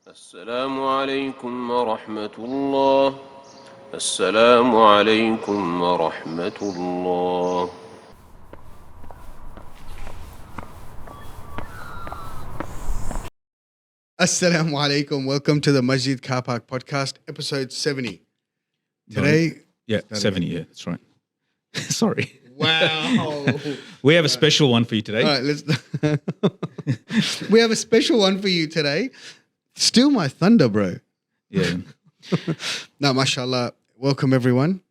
السلام عليكم ورحمة الله. السلام عليكم ورحمة الله. Assalamu alaikum. Welcome to the Masjid Car Park podcast, episode 70. Today, Yeah, 70, yeah, that's right. Sorry. wow. We have a special one for you today. All right, let's. We have a special one for you today. Steal my thunder, bro. Yeah. No, mashallah. Welcome, everyone.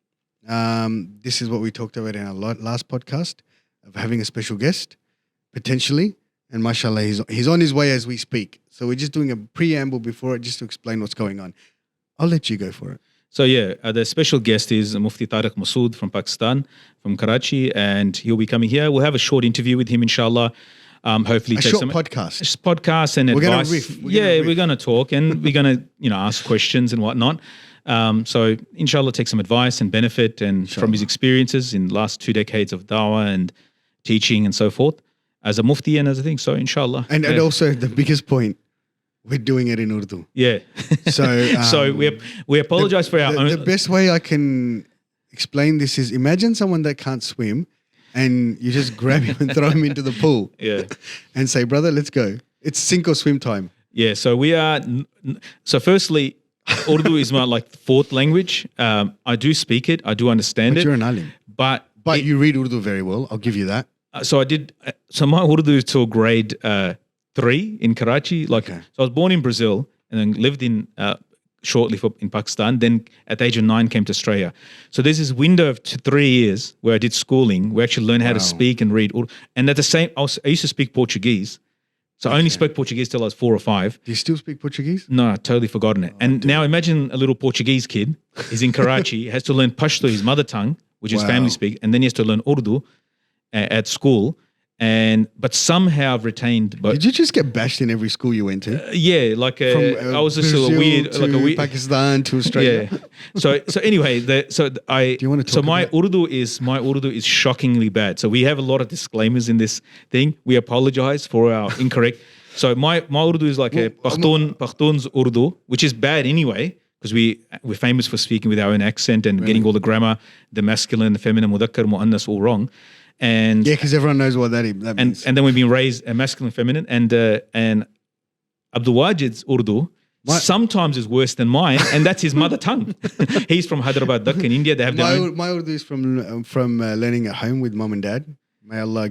This is what we talked about in our last podcast of having a special guest, potentially. And mashallah, he's on his way as we speak. So we're just doing a preamble before it just to explain what's going on. I'll let you go for it. So, the special guest is Mufti Tariq Masood from Pakistan, from Karachi, and he'll be coming here. We'll have a short interview with him, inshallah. Hopefully, A take short some podcast. just podcast and We're gonna advice. riff. We're gonna riff. We're going to talk and we're going to, ask questions and whatnot. So, inshallah, take some advice and benefit and from his experiences in the last 2 decades of dawah and teaching and so forth as a mufti and as a thing. So, inshallah. And also the biggest point, we're doing it in Urdu. Yeah. So, So we apologize for our own. The best way I can explain this is imagine someone that can't swim and you just grab him and throw him into the pool Yeah. and say, brother, let's go. It's sink or swim time. Yeah. So we are. So firstly, Urdu is my fourth language. I do speak it. I do understand But it. you're an alim. But But you read Urdu very well. I'll give you that. so I did. So my Urdu is till grade 3 in Karachi. Okay. So I was born in Brazil and then lived in shortly in Pakistan. Then at the age of 9 came to Australia. So there's this window of 3 years where I did schooling. We actually learned how to speak and read Urdu. And at the same, I used to speak Portuguese. So I only spoke Portuguese till I was 4 or 5. Do you still speak Portuguese? No, I've totally forgotten it. And now imagine a little Portuguese kid. He's in Karachi, has to learn Pashto, his mother tongue, which is family speak, and then he has to learn Urdu at school. But somehow I've retained both. Did you just get bashed in every school you went to? Yeah, I was just Brazil a weird, to Pakistan to Australia. Yeah. So anyway, Do you want to talk my about- Urdu is shockingly bad. So we have a lot of disclaimers in this thing. We apologize for our incorrect. So my Urdu is like a Pashtun's Urdu, which is bad anyway because we're famous for speaking with our own accent and getting all the grammar, the masculine, the feminine, mudakkar, muannas all wrong. And Yeah, because everyone knows what that means. and then we've been raised masculine, feminine, and Abdul Wajid's Urdu sometimes is worse than mine, and that's his mother tongue. He's from Hyderabad, Dhaka in India. They have their own. My Urdu is from learning at home with mom and dad. May Allah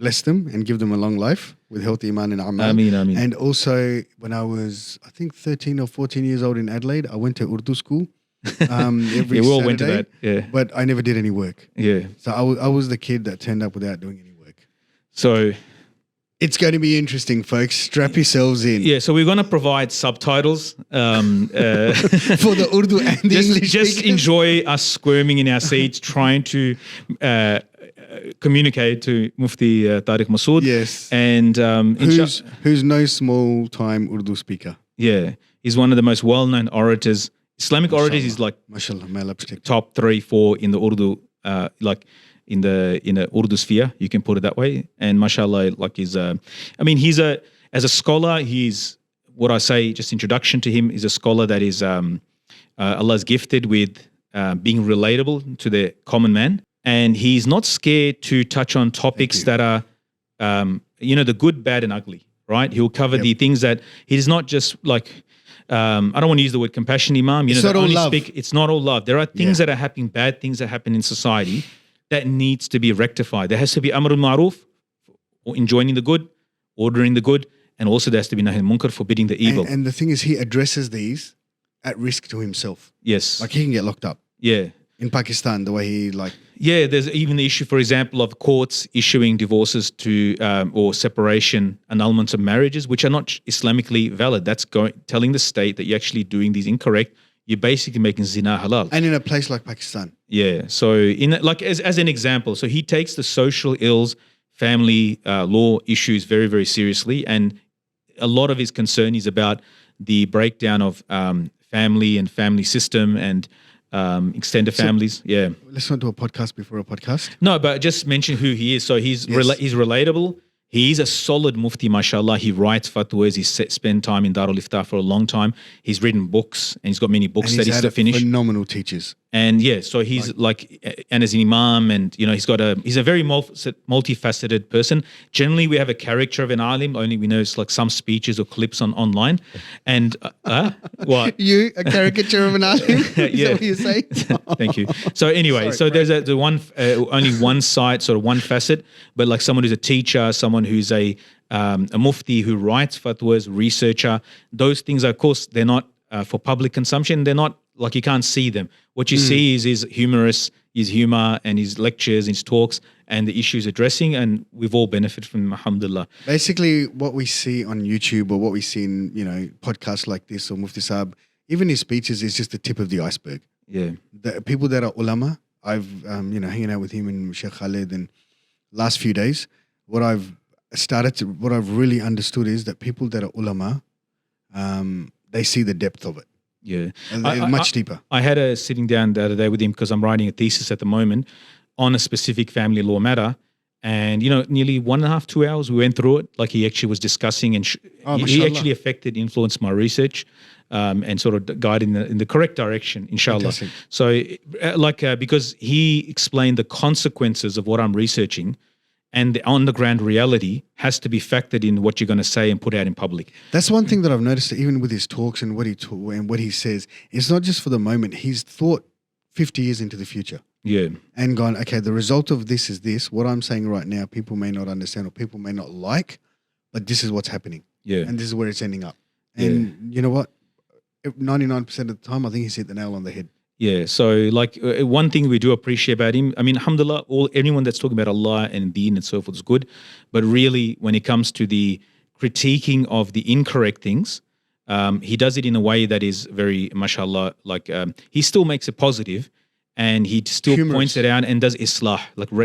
bless them and give them a long life with healthy iman and amal. Ameen, ameen. And also, when I was, I think, 13 or 14 years old in Adelaide, I went to Urdu school every Yeah, we all Saturday, went to that. Yeah, but I never did any work. yeah. So I was the kid that turned up without doing any work. So It's going to be interesting, folks. Strap yourselves in yeah, so we're going to provide subtitles. for the Urdu and the English Just speakers. enjoy us squirming in our seats, trying to communicate to Mufti Tariq Masood. Yes. And Who's no small time Urdu speaker. yeah, he's one of the most well-known orators. Islamic orators is like Mashallah, may Allah protect. top 3, 4 in the Urdu, in the Urdu sphere, you can put it that way. And mashallah, he's as a scholar, he's what I say. Just introduction to him is a scholar that is Allah's gifted with being relatable to the common man, and he's not scared to touch on topics that are the good, bad, and ugly. Right? He'll cover the things that he's not just like. I don't want to use the word compassion, Imam. It's not all love. It's not all love. There are things that are happening, bad things that happen in society that needs to be rectified. There has to be amr al-ma'ruf, or enjoining the good, ordering the good, and also there has to be nahy al-munkar, forbidding the evil. And the thing is, he addresses these at risk to himself. Yes. Like he can get locked up. Yeah. In Pakistan, the way he Yeah, there's even the issue, for example, of courts issuing divorces to or separation, annulments of marriages, which are not Islamically valid. That's telling the state that you're actually doing these incorrect. You're basically making zina halal. and in a place like Pakistan. Yeah. So as an example, so he takes the social ills, family law issues very, very seriously, and a lot of his concern is about the breakdown of family and family system and extended families. Yeah. Let's not do a podcast before a podcast. No, but just mention who he is. So he's relatable. He's a solid mufti, mashallah. He writes fatwas. He's spent time in Darul Ifta for a long time. He's written books, and he's got many books And that he's he's had to finish. phenomenal teachers. And yeah, so he's and as an imam, and he's a very multifaceted person. Generally, we have a caricature of an alim. Only we know it's like some speeches or clips online. And what? You, a caricature of an alim? Is Yeah. that what you're saying? Thank you. So anyway, Sorry, there's only one side, sort of one facet, but like someone who's a teacher, someone who's a mufti who writes fatwas, researcher. Those things, of course, they're not for public consumption. They're not like you can't see them. What you see is his humor and his lectures, his talks, and the issues addressing, and we've all benefited from, alhamdulillah. Basically, what we see on YouTube or what we see in podcasts like this or Mufti Saab, even his speeches is just the tip of the iceberg. Yeah. The people that are ulama, I've hanging out with him and Sheikh Khalid and last few days, what I've really understood is that people that are ulama, they see the depth of it. Yeah. And much deeper. I had a sitting down the other day with him because I'm writing a thesis at the moment on a specific family law matter. And, nearly 1.5, 2 hours, we went through it. Like he actually was discussing and he actually influenced my research and sort of guided in the correct direction, inshallah. Fantastic. So because he explained the consequences of what I'm researching, and the on-the-ground reality has to be factored in what you're going to say and put out in public. That's one thing that I've noticed, even with his talks and what he says. It's not just for the moment. He's thought 50 years into the future. Yeah. And gone, okay, the result of this is this. What I'm saying right now, people may not understand or people may not like, but this is what's happening. Yeah. And this is where it's ending up. And you know what? 99% of the time, I think he's hit the nail on the head. Yeah, so one thing we do appreciate about him, I mean, alhamdulillah, anyone that's talking about Allah and Deen and so forth is good. But really, when it comes to the critiquing of the incorrect things, he does it in a way that is very, mashallah, he still makes it positive and he still points it out and does islah,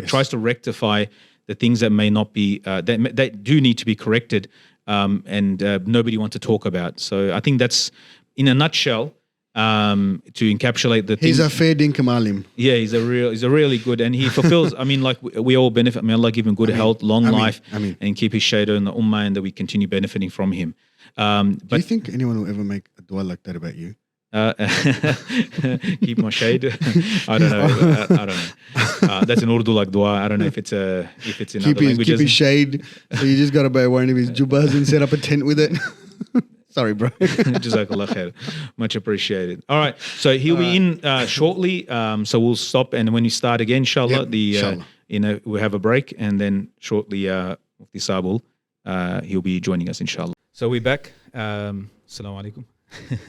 tries to rectify the things that may not be, that do need to be corrected and nobody wants to talk about. So I think that's, in a nutshell, to encapsulate the things. He's a fair dinkum alim. Yeah, he's a really good, and he fulfills. I mean, we all benefit. May Allah give him good health, long life, and keep his shade on the ummah, and that we continue benefiting from him. But do you think anyone will ever make a dua like that about you? Keep my shade. I don't know. I don't know. That's an Urdu like dua. I don't know if it's in other languages. Keep his shade. So you just got to buy one of his jubbahs and set up a tent with it. Sorry, bro. Jazakallah khair. Much appreciated. All right. So he'll be in shortly. So we'll stop. And when you start again, inshallah, inshallah. We'll have a break. And then shortly, Mufti Saab he'll be joining us, inshallah. So we're back. Assalamu alaikum.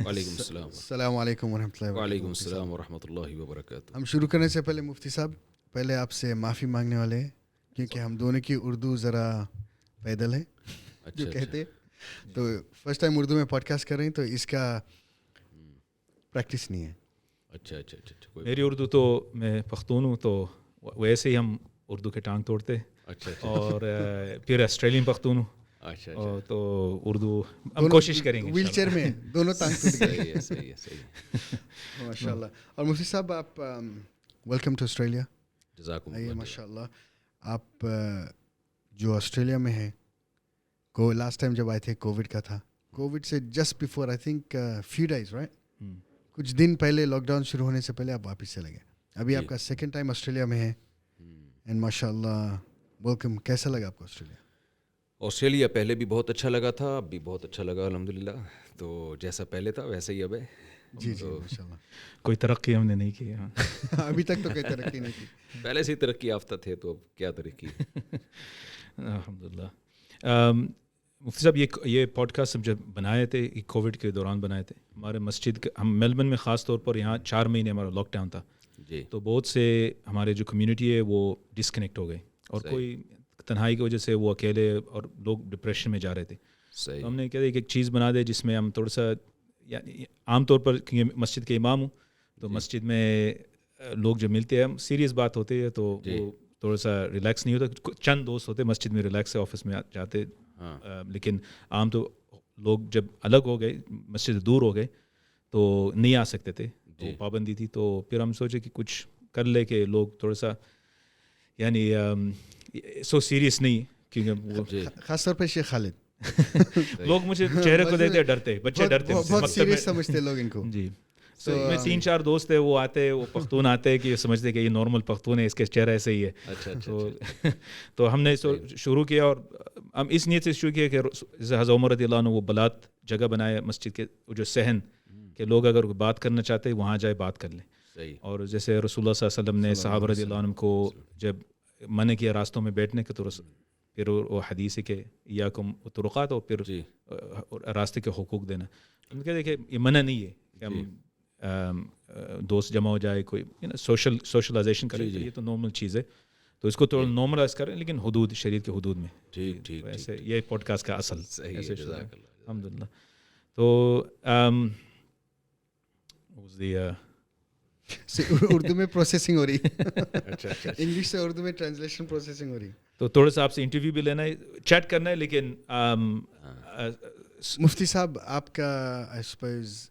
وعلیکم السلام السلام علیکم ورحمۃ اللہ وعلیکم السلام ورحمۃ اللہ وبرکاتہ. ہم شروع کرنے سے پہلے مفتی صاحب پہلے آپ سے معافی مانگنے والے ہیں کیونکہ ہم دونوں کی اردو ذرا پیدل ہے جو کہتے تو فرسٹ ٹائم اردو میں پوڈ کاسٹ کر رہے ہیں تو اس کا پریکٹس نہیں ہے. اچھا اچھا اچھا. میری اردو تو میں پختون ہوں تو ویسے ہی ہم اردو کے ٹانگ توڑتے. اچھا اور پھر آسٹریلین پختون ہوں. اچھا تو اردو ہم کوشش کریں گے. ویل چیئر میں دونوں ٹانگ ٹوٹ گئے. صحیح ہے. ماشاء اللہ. اور مفتی صاحب آپ ویلکم ٹو آسٹریلیا. جزاکم اللہ. ماشاء اللہ. آپ جو آسٹریلیا میں ہیں لاسٹ ٹائم جب آئے تھے کووڈ کا تھا. کووڈ سے just before I think few days right, کچھ دن پہلے لاک ڈاؤن شروع ہونے سے پہلے آپ واپس چلے گئے. ابھی آپ کا سیکنڈ ٹائم آسٹریلیا میں ہے اینڈ ماشاء اللہ ویلکم. کیسا لگا آپ کو آسٹریلیا؟ آسٹریلیا پہلے بھی بہت اچھا لگا تھا, اب بھی بہت اچھا لگا الحمدللہ. تو جیسا پہلے تھا ویسا ہی اب ہے. جی جی ماشاء اللہ. کوئی ترقی ہم نے نہیں کی. ابھی تک تو کوئی ترقی نہیں کی. پہلے سے ہی ترقی یافتہ تھے تو اب کیا ترقی. الحمدللہ. مفتی صاحب یہ پوڈ کاسٹ ہم جب بنائے تھے کووڈ کے دوران بنائے تھے. ہمارے مسجد ہم میلبرن میں خاص طور پر یہاں 4 مہینے ہمارا لاک ڈاؤن تھا. جی. تو بہت سے ہمارے جو کمیونٹی ہے وہ ڈسکنیکٹ ہو گئے اور کوئی تنہائی کی وجہ سے وہ اکیلے اور لوگ ڈپریشن میں جا رہے تھے. تو ہم نے کہا کہ ایک چیز بنا دے جس میں ہم تھوڑا سا یعنی عام طور پر کیونکہ مسجد کے امام ہوں تو مسجد میں لوگ جب ملتے ہیں ہم سیریس بات ہوتی ہے تو وہ تھوڑا سا ریلیکس نہیں ہوتا. چند دوست ہوتے مسجد میں ریلیکس سے آفس میں جاتے, لیکن عام تو لوگ جب الگ ہو گئے مسجد سے دور ہو گئے تو نہیں آ سکتے تھے, تو پابندی تھی. تو پھر ہم سوچے کہ کچھ کر لے کہ لوگ تھوڑا سا یعنی سو سیریس نہیں کیونکہ وہ خاص طور پہ شیخ خالد لوگ مجھے چہرے کو دیکھتے ڈرتے, بچے ڈرتے بہت سیریس سمجھتے لوگ ان کو. جی. تو میں 3-4 دوست تھے, وہ آتے, وہ پختون آتے کہ سمجھتے کہ یہ نارمل پختون ہے, اس کے چہرہ ایسے ہی ہے. تو ہم نے شروع کیا, اور ہم اس نیت سے شروع کیا کہ حضرت عمر رضی اللہ عنہ وہ بلات جگہ بنائے مسجد کے, جو صحن کہ لوگ اگر بات کرنا چاہتے ہیں وہاں جائے بات کر لیں. اور جیسے رسول اللہ صلی اللہ علیہ وسلم نے صحابہ رضی اللہ عنہ کو جب منع کیا راستوں میں بیٹھنے کے, تو پھر وہ حدیث ہے کہ یاکم طرقات, اور پھر راستے کے حقوق دینا. ہم کہتے ہیں کہ یہ منع نہیں ہے کہ ہم دوست جمع ہو جائے, کوئی سوشلائزیشن کرے, یہ تو نارمل چیز ہے, تو اس کو تھوڑا نارملائز کریں لیکن حدود, شریعت کے حدود میں. ٹھیک ایسے یہ پوڈ کاسٹ کا اصل ایسے الحمد للہ. تو اردو میں پروسیسنگ ہو رہی, انگلش سے اردو میں ٹرانسلیشن پروسیسنگ ہو رہی. تو تھوڑا سا آپ سے انٹرویو بھی لینا ہے, چیٹ کرنا ہے, لیکن مفتی صاحب آپ کا آئی سپوز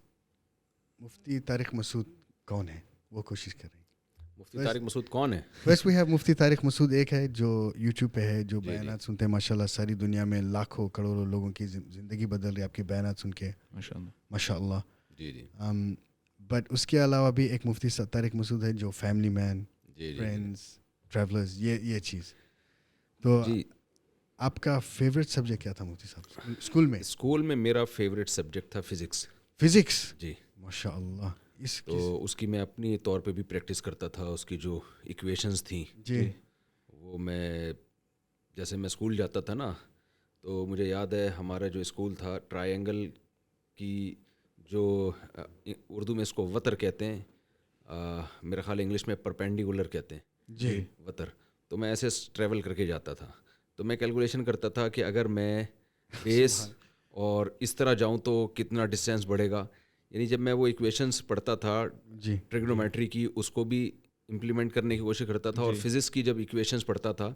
مفتی طارق مسعود کون ہے, وہ کوشش کر رہے ہیں. مفتی طارق مسعود کون ہے؟ ویسٹ وی ہیو مفتی طارق مسعود, ایک ہے جو یوٹیوب پہ ہے, جو بیانات سنتے ہیں ماشاءاللہ, ساری دنیا میں لاکھوں کروڑوں لوگوں کی زندگی بدل رہی ہے آپ کے بیانات سن کے ماشاء اللہ. بٹ اس کے علاوہ بھی ایک مفتی طارق مسعود ہے جو فیملی مین, فرینڈس, ٹریولرز, یہ چیز. تو آپ کا فیوریٹ سبجیکٹ کیا تھا مفتی صاحب اسکول میں؟ اسکول میں میرا فیوریٹ سبجیکٹ تھا فزکس. فزکس؟ جی ماشاء اللہ. تو اس کی میں اپنی طور پہ بھی پریکٹس کرتا تھا. اس کی جو ایکویشنز تھیں جی, وہ میں جیسے میں اسکول جاتا تھا نا, تو مجھے یاد ہے ہمارا جو اسکول تھا, ٹرائنگل کی جو اردو میں اس کو وتر کہتے ہیں, میرا خیال انگلش میں پرپینڈیکولر کہتے ہیں جی, وتر. تو میں ایسے ٹریول کر کے جاتا تھا, تو میں کیلکولیشن کرتا تھا کہ اگر میں بیس اور اس طرح جاؤں تو کتنا ڈسٹینس بڑھے گا. یعنی جب میں وہ ایکویشنز پڑھتا تھا ٹریگنومیٹری کی, اس کو بھی امپلیمنٹ کرنے کی کوشش کرتا تھا. اور فزکس کی جب ایکویشنز پڑھتا تھا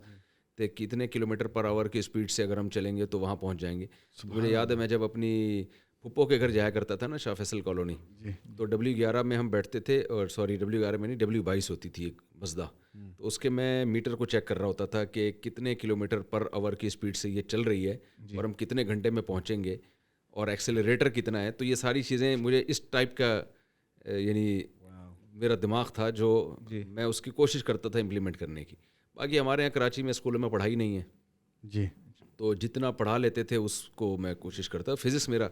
تو کتنے کلومیٹر پر آور کی اسپیڈ سے اگر ہم چلیں گے تو وہاں پہنچ جائیں گے. مجھے یاد ہے میں جب اپنی پھپھو کے گھر جایا کرتا تھا نا, شاہ فیصل کالونی, تو W11 میں ہم بیٹھتے تھے, اور W11 میں نہیں, W22 ہوتی تھی ایک مزدہ. تو اس کے میں میٹر کو چیک کر رہا ہوتا تھا کہ کتنے کلومیٹر پر آور کی اسپیڈ سے یہ چل رہی ہے, اور ہم کتنے گھنٹے میں پہنچیں گے, اور ایکسیلریٹر کتنا ہے. تو یہ ساری چیزیں مجھے اس ٹائپ کا یعنی میرا دماغ تھا, جو میں اس کی کوشش کرتا تھا امپلیمنٹ کرنے کی. باقی ہمارے یہاں کراچی میں اسکولوں میں پڑھائی نہیں ہے جی, تو جتنا پڑھا لیتے تھے اس کو میں کوشش کرتا. فزکس میرا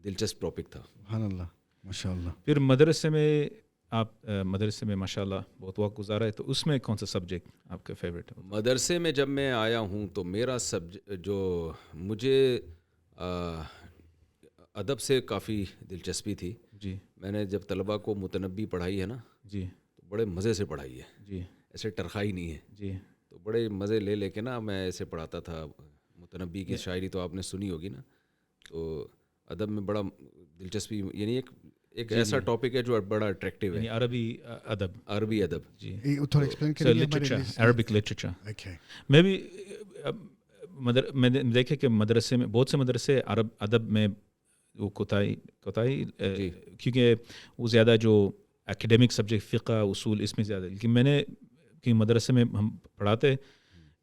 دلچسپ ٹاپک تھا. سبحان اللہ ماشاء اللہ. پھر مدرسے میں آپ مدرسے میں ماشاء اللہ بہت وقت گزارا ہے, تو اس میں کون سا سبجیکٹ آپ کا فیوریٹ ہے؟ مدرسے میں جب میں آیا ہوں تو میرا جو مجھے ادب سے کافی دلچسپی تھی. جی, میں نے جب طلباء کو متنبی پڑھائی ہے نا, جی, تو بڑے مزے سے پڑھائی ہے. جی, ایسے ٹرخائی نہیں ہے. جی, تو بڑے مزے لے کے نا میں ایسے پڑھاتا تھا. متنبی کی شاعری تو آپ نے سنی ہوگی نا, تو ادب میں بڑا دلچسپی, یعنی ایک ایسا ٹاپک ہے جو بڑا اٹریکٹیو ہے. عربی ادب. عربی ادب. جی, تھوڑا ایکسپلین کریے. Arabic literature. میں بھی میں نے دیکھے کہ مدرسے میں بہت سے مدرسے عرب ادب میں وہ کوتاہی کیونکہ وہ زیادہ جو ایکیڈیمک سبجیکٹ فقہ اصول اس میں زیادہ, لیکن میں نے کہ مدرسے میں ہم پڑھاتے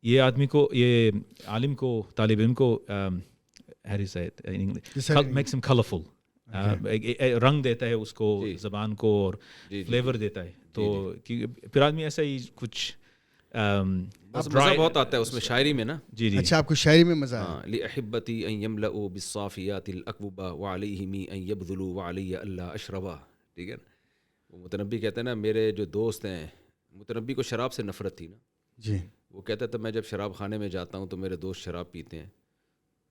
یہ آدمی کو, یہ عالم کو, طالب علم کو میکس ہم کلرفل, رنگ دیتا ہے اس کو, زبان کو, اور فلیور دیتا ہے. تو پھر آدمی ایسا ہی کچھ مزہ بہت آتا ہے اس میں شاعری میں نا. جی جی, اچھا آپ کو شاعری میں مزہ آیا. لأحبتی ان یملؤوا بالصافیات الاکوبا وعلیہم ان یبذلوا وعلی اللہ اشربا. ٹھیک ہے نا, وہ متنبی کہتے ہیں نا, میرے جو دوست ہیں, متنبی کو شراب سے نفرت تھی نا جی, وہ کہتا تھا میں جب شراب خانے میں جاتا ہوں تو میرے دوست شراب پیتے ہیں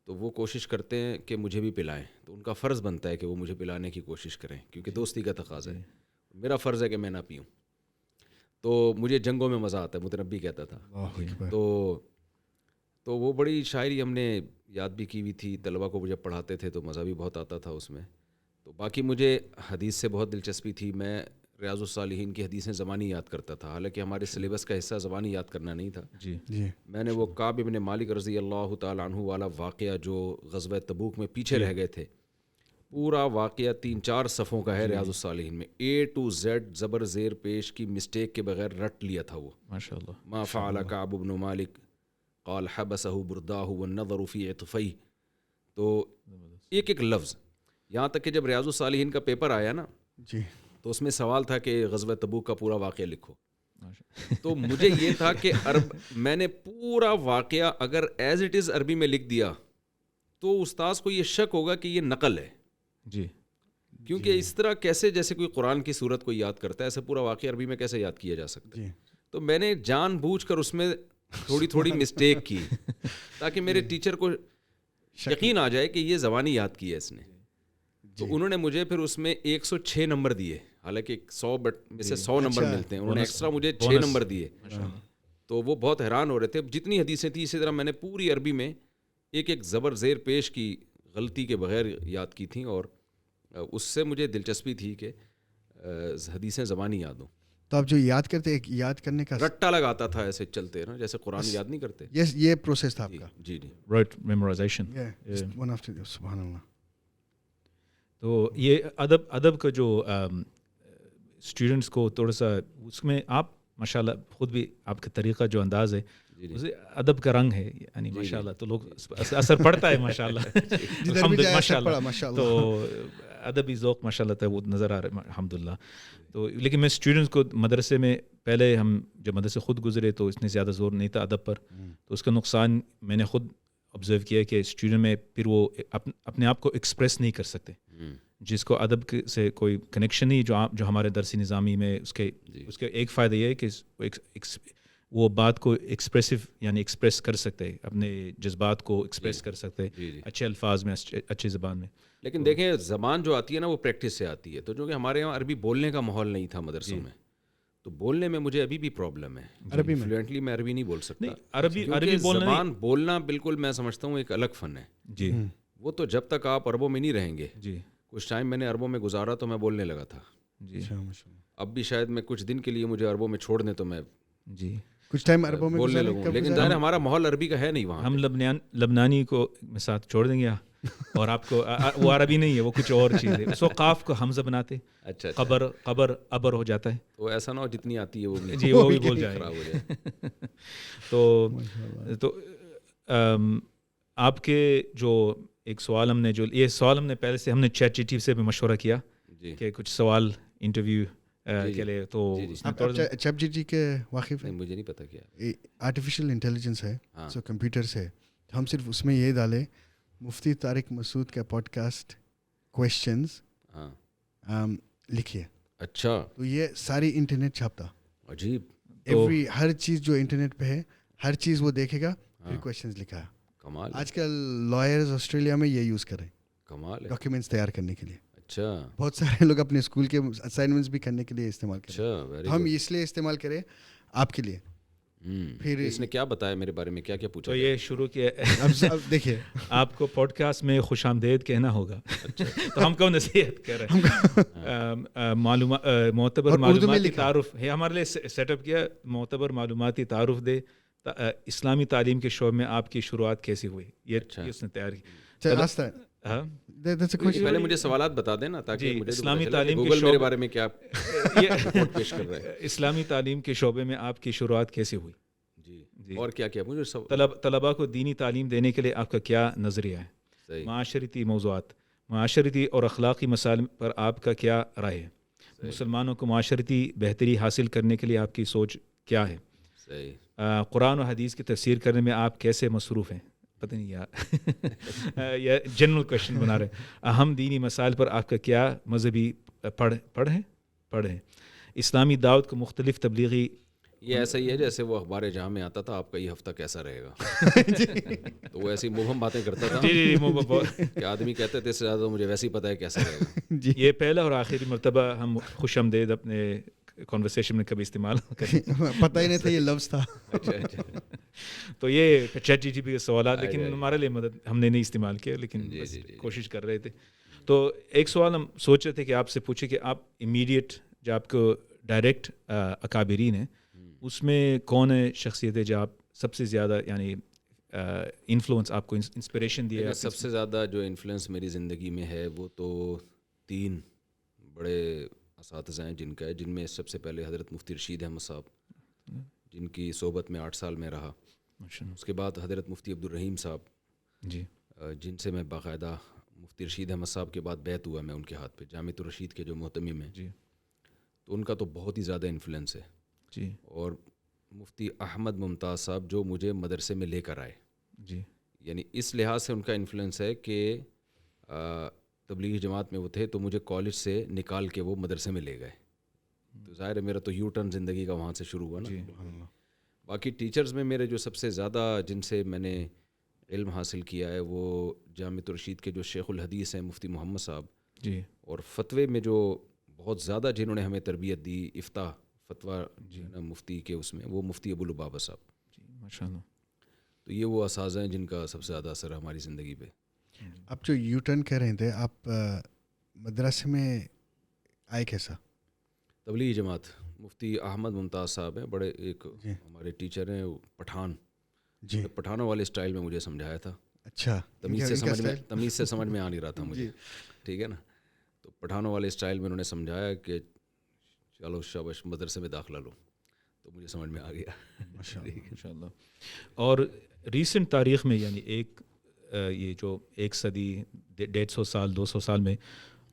تو وہ کوشش کرتے ہیں کہ مجھے بھی پلائیں, تو ان کا فرض بنتا ہے کہ وہ مجھے پلانے کی کوشش کریں کیونکہ دوستی کا تقاضا ہے. میرا فرض ہے کہ میں نہ پیوں. تو مجھے جنگوں میں مزہ آتا ہے, متنبی کہتا تھا. تو وہ بڑی شاعری ہم نے یاد بھی کی ہوئی تھی. طلباء کو جب پڑھاتے تھے تو مزہ بھی بہت آتا تھا اس میں. تو باقی مجھے حدیث سے بہت دلچسپی تھی. میں ریاض الصالحین کی حدیثیں زبانی یاد کرتا تھا, حالانکہ ہمارے سلیبس کا حصہ زبانی یاد کرنا نہیں تھا. جی, میں نے وہ کعب ابن مالک رضی اللہ تعالیٰ عنہ والا واقعہ جو غزوہ تبوک میں پیچھے رہ گئے تھے, پورا واقعہ 3-4 صفحوں کا ہے ریاض الصالحین میں, A to Z زبر زیر پیش کی مسٹیک کے بغیر رٹ لیا تھا وہ. ماشاء اللہ. ما فعل کعب بن مالک قال حبسه برداه والنظر في عطفيه. تو ایک ایک لفظ، یہاں تک کہ جب ریاض الصالحین کا پیپر آیا نا جی تو اس میں سوال تھا کہ غزوہ تبوک کا پورا واقعہ لکھو. تو مجھے یہ تھا کہ میں نے پورا واقعہ اگر ایز اٹ از عربی میں لکھ دیا تو استاذ کو یہ شک ہوگا کہ یہ نقل ہے. جی کیونکہ اس طرح کیسے جیسے کوئی قرآن کی صورت کو یاد کرتا ہے ایسے پورا واقعہ عربی میں کیسے یاد کیا جا سکتا ہے. جی تو میں نے جان بوجھ کر اس میں تھوڑی مسٹیک کی تاکہ میرے ٹیچر کو یقین آ جائے کہ یہ زبانی یاد کی ہے اس نے. تو انہوں نے مجھے پھر اس میں 106 نمبر دیے، حالانکہ 100 میں سے 100 نمبر ملتے ہیں، انہوں نے ایکسٹرا مجھے 6 نمبر دیے. تو وہ بہت حیران ہو رہے تھے. جتنی حدیثیں تھیں اسی طرح میں نے پوری عربی میں ایک ایک زبر زیر پیش کی غلطی کے بغیر یاد کی تھیں، اور اس سے مجھے دلچسپی تھی کہ حدیثیں زبانی یاد ہوں. تو آپ جو یاد کرتے ایک یاد کرنے کا رٹا لگاتا تھا ایسے چلتے نا جیسے قرآن یاد نہیں کرتے. یہ پروسیس تھا آپ کا. جی جی رائٹ میمورائزیشن. ون آفٹر سبحان اللہ. تو یہ ادب کا جو اسٹوڈنٹس کو تھوڑا سا اس میں آپ ماشاء اللہ خود بھی آپ کا طریقہ جو انداز ہے اسے ادب کا رنگ ہے یعنی ماشاء اللہ. تو لوگ اثر پڑتا ہے ماشاء اللہ ماشاء اللہ. تو ادبی ذوق ماشاء اللہ تھا وہ نظر آ رہا ہے الحمد للہ. تو لیکن میں اسٹوڈنٹس کو مدرسے میں پہلے ہم جب مدرسے خود گزرے تو اس نے زیادہ زور نہیں تھا ادب پر. تو اس کا نقصان میں نے خود آبزرو کیا کہ اسٹوڈنٹ میں پھر وہ اپنے آپ کو ایکسپریس نہیں کر سکتے، جس کو ادب سے کوئی کنیکشن نہیں. جو ہمارے درسی نظامی میں اس کے ایک فائدہ یہ ہے کہ وہ بات کو ایکسپریسو یعنی ایکسپریس کر سکتے، اپنے جذبات کو ایکسپریس کر سکتے اچھے الفاظ میں اچھی زبان میں. لیکن دیکھیں زبان جو آتی ہے نا وہ پریکٹس سے آتی ہے. تو جو کہ ہمارے یہاں عربی بولنے کا ماحول نہیں تھا مدرسوں میں، تو بولنے میں مجھے ابھی بھی پرابلم ہے. عربی میں فلوئنٹلی میں عربی نہیں بول سکتا. عربی زبان بولنا بالکل میں سمجھتا ہوں ایک الگ فن ہے. جی وہ تو جب تک آپ عربوں میں نہیں رہیں گے. جی کچھ ٹائم میں نے عربوں میں گزارا تو میں بولنے لگا تھا. جی اب بھی شاید میں کچھ دن کے لیے مجھے عربوں میں چھوڑ دیں تو میں جی کچھ ٹائم عربوں میں بولنے لگوں. لیکن ظاہر ہمارا ماحول عربی کا ہے نہیں وہاں. ہم لبنانی کو ساتھ چھوڑ دیں گے اور آپ کو وہ عربی نہیں ہے وہ کچھ اور چیز ہے. اس کو قاف کو حمزہ بناتے. اچھا قبر ابر ہو جاتا ہے. تو ایسا نہ ہو جتنی آتی ہے وہ جی وہ بھی بول جائے. خراب ہو جائے. تو آپ کے جو ایک سوال ہم نے یہ سوال ہم نے پہلے سے ہم نے چیٹ جی ٹی سے بھی مشورہ کیا کہ کچھ سوال انٹرویو کے لیے. تو چیٹ جی ٹی کے واقف ہیں؟ مجھے نہیں پتا کیا آرٹیفیشیل انٹیلیجنس ہے سو کمپیوٹر سے. ہم صرف اس میں یہ ڈالے مفتی طارق مسعود کا پوڈ کاسٹ کویشچنز لکھیے. اچھا تو یہ ساری انٹرنیٹ چھاپتا. عجیب. ایوری ہر چیز جو انٹرنیٹ پہ ہے ہر چیز وہ دیکھے گا پھر کویشچنز لکھا ہے. کمال. آج کل لائرز آسٹریلیا میں یہ یوز کریں کمال ہے. ڈاکیومنٹس تیار کرنے کے لیے. اچھا بہت سارے لوگ اپنے اسکول کے اسائنمنٹس بھی کرنے کے لیے استعمال کریں. اچھا ہم اس لیے استعمال کریں آپ کے لیے. پھر اس نے کیا بتایا میرے بارے میں کیا کیا پوچھا؟ تو یہ شروع کیا اب دیکھیے آپ کو پوڈ کاسٹ میں خوش آمدید کہنا ہوگا. تو ہم کو نصیحت کر رہے ہیں معتبر معلوماتی تعارف ہے ہمارے لیے سیٹ اپ کیا. معتبر معلوماتی تعارف دے اسلامی تعلیم کے شعبے میں آپ کی شروعات کیسی ہوئی یہ اس نے تیار کی. پہلے مجھے سوالات بتا دینا تاکہ مجھے اسلامی تعلیم گوگل میرے بارے میں کیا پیش کر رہا ہے. اسلامی تعلیم کے شعبے میں آپ کی شروعات کیسی ہوئی؟ جی اور کیا مجھے طلباء کو دینی تعلیم دینے کے لیے آپ کا کیا نظریہ ہے؟ معاشرتی موضوعات معاشرتی اور اخلاقی مسائل پر آپ کا کیا رائے ہے؟ مسلمانوں کو معاشرتی بہتری حاصل کرنے کے لیے آپ کی سوچ کیا ہے؟ قرآن و حدیث کی تفسیر کرنے میں آپ کیسے مصروف ہیں؟ پتہ نہیں یا جنرل کویشچن بنا رہے. اہم دینی مسائل پر آپ کا کیا مذہبی پڑھ ہے؟ اسلامی دعوت کو مختلف تبلیغی. یہ ایسا ہی ہے جیسے وہ اخبار جہاں میں آتا تھا آپ کا یہ ہفتہ کیسا رہے گا. تو وہ ایسی مبہم باتیں کرتا تھا کہ آدمی کہتے تھے اس سے زیادہ مجھے ویسے ہی پتہ ہے کیسا رہے گا. یہ پہلا اور آخری مرتبہ ہم خوش آمدید اپنے کانورسیشن میں کبھی استعمال کریں. پتہ ہی نہیں تھا یہ لفظ تھا. تو یہ چیٹ جی ٹی پی کے سوالات لیکن ہمارے لیے مدد ہم نے نہیں استعمال کیا لیکن کوشش کر رہے تھے. تو ایک سوال ہم سوچ رہے تھے کہ آپ سے پوچھیں کہ آپ امیڈیٹ جو آپ کو ڈائریکٹ اکابرین ہیں اس میں کون ہے شخصیت ہے جو آپ سب سے زیادہ یعنی انفلوئنس آپ کو انسپریشن دیا؟ سب سے زیادہ جو انفلوئنس میری زندگی میں ہے وہ تو 3 بڑے اساتذہ ہیں جن میں سب سے پہلے حضرت مفتی رشید احمد صاحب جن کی صحبت میں 8 سال میں رہا. ماشاء اللہ. اس کے بعد حضرت مفتی عبدالرحیم صاحب جی جن سے میں باقاعدہ مفتی رشید احمد صاحب کے بعد بیعت ہوا میں ان کے ہاتھ پہ جامعۃ الرشید کے جو محتمم ہیں، جی تو ان کا تو بہت ہی زیادہ انفلوئنس ہے. جی اور مفتی احمد ممتاز صاحب جو مجھے مدرسے میں لے کر آئے، جی یعنی اس لحاظ سے ان کا انفلوئنس ہے کہ تبلیغی جماعت میں وہ تھے تو مجھے کالج سے نکال کے وہ مدرسے میں لے گئے. تو ظاہر ہے میرا تو یو ٹرن زندگی کا وہاں سے شروع ہوا نا. جی باقی ٹیچرز میں میرے جو سب سے زیادہ جن سے میں نے علم حاصل کیا ہے وہ جامعۃ الرشید کے جو شیخ الحدیث ہیں مفتی محمد صاحب، جی اور فتوے میں جو بہت زیادہ جنہوں نے ہمیں تربیت دی، افتاء فتویٰ مفتی کے اس میں، وہ مفتی ابو لبابہ صاحب. جی ماشاء اللہ. تو یہ وہ اساتذہ ہیں جن کا سب سے زیادہ اثر ہے ہماری زندگی پہ. آپ جو یو ٹرن کہہ رہے تھے، آپ مدرسے میں آئے کیسا؟ تبلیغی جماعت، مفتی احمد ممتاز صاحب ہیں، بڑے ایک جی ہمارے ٹیچر ہیں پٹھان، جی پٹھانوں والے اسٹائل میں مجھے سمجھایا تھا. اچھا. تمیز سے ان کا سمجھ میں style؟ تمیز سے سمجھ میں آ نہیں رہا تھا مجھے. ٹھیک ہے نا. تو پٹھانوں والے اسٹائل میں انہوں نے سمجھایا کہ چلو شاباش مدرسے میں داخلہ لو، تو مجھے سمجھ میں آ گیا. ماشاء اللہ. اور ریسنٹ تاریخ میں یعنی یہ جو 100 150 سال 200 سال میں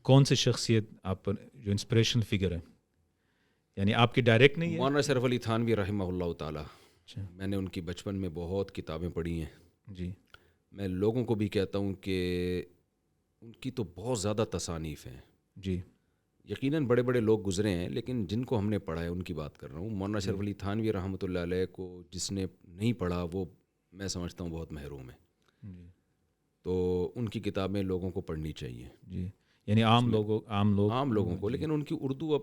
کون سی شخصیت آپ پر جو انسپریشنل فگر ہے، یعنی آپ کی ڈائریکٹ نہیں ہے؟ مولانا اشرف علی تھانوی رحمہ اللہ تعالیٰ. اچھا. میں نے ان کی بچپن میں بہت کتابیں پڑھی ہیں. جی میں لوگوں کو بھی کہتا ہوں کہ ان کی تو بہت زیادہ تصانیف ہیں. جی یقیناً بڑے بڑے لوگ گزرے ہیں، لیکن جن کو ہم نے پڑھا ہے ان کی بات کر رہا ہوں. مولانا اشرف علی تھانوی رحمۃ اللہ علیہ کو جس نے نہیں پڑھا وہ میں سمجھتا ہوں بہت محروم ہے. جی تو ان کی کتابیں لوگوں کو پڑھنی چاہیے. جی یعنی عام لوگوں کو. لیکن ان کی اردو اب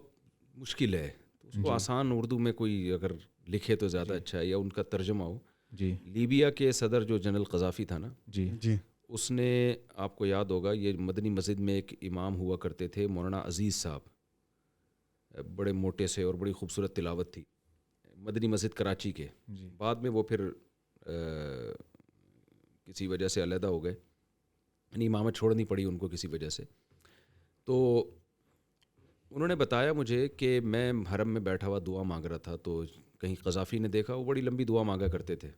مشکل ہے، تو اس کو آسان اردو میں کوئی اگر لکھے تو زیادہ اچھا ہے، یا ان کا ترجمہ ہو. جی لیبیا کے صدر جو جنرل قذافی تھا نا، جی جی اس نے، آپ کو یاد ہوگا، یہ مدنی مسجد میں ایک امام ہوا کرتے تھے مولانا عزیز صاحب، بڑے موٹے سے اور بڑی خوبصورت تلاوت تھی، مدنی مسجد کراچی کے. بعد میں وہ پھر کسی وجہ سے علیحدہ ہو گئے، یعنی امامت چھوڑنی پڑی ان کو کسی وجہ سے. تو انہوں نے بتایا مجھے کہ میں حرم میں بیٹھا ہوا دعا مانگ رہا تھا، تو کہیں قذافی نے دیکھا، وہ بڑی لمبی دعا مانگا کرتے تھے،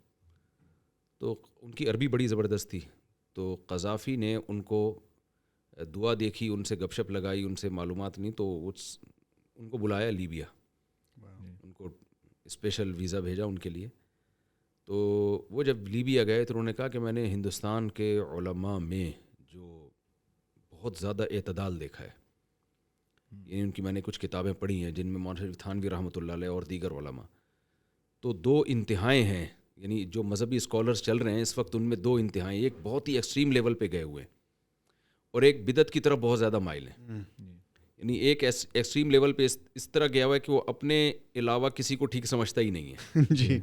تو ان کی عربی بڑی زبردست تھی. تو قذافی نے ان کو دعا دیکھی، ان سے گپ شپ لگائی، ان سے معلومات نہیں، تو ان کو بلایا لیبیا، ان کو اسپیشل ویزا بھیجا ان کے لیے. تو وہ جب لیبیا گئے تو انہوں نے کہا کہ میں نے ہندوستان کے علماء میں جو بہت زیادہ اعتدال دیکھا ہے، یعنی ان کی میں نے کچھ کتابیں پڑھی ہیں جن میں مولانا شریف تھانوی رحمۃ اللہ علیہ اور دیگر علماء، تو دو انتہائیں ہیں. یعنی جو مذہبی اسکالرز چل رہے ہیں اس وقت، ان میں دو انتہائیں، ایک بہت ہی ایکسٹریم لیول پہ گئے ہوئے ہیں اور ایک بدعت کی طرف بہت زیادہ مائل ہیں. یعنی ایک ایکسٹریم لیول پہ اس طرح گیا ہوا ہے کہ وہ اپنے علاوہ کسی کو ٹھیک سمجھتا ہی نہیں ہے. جی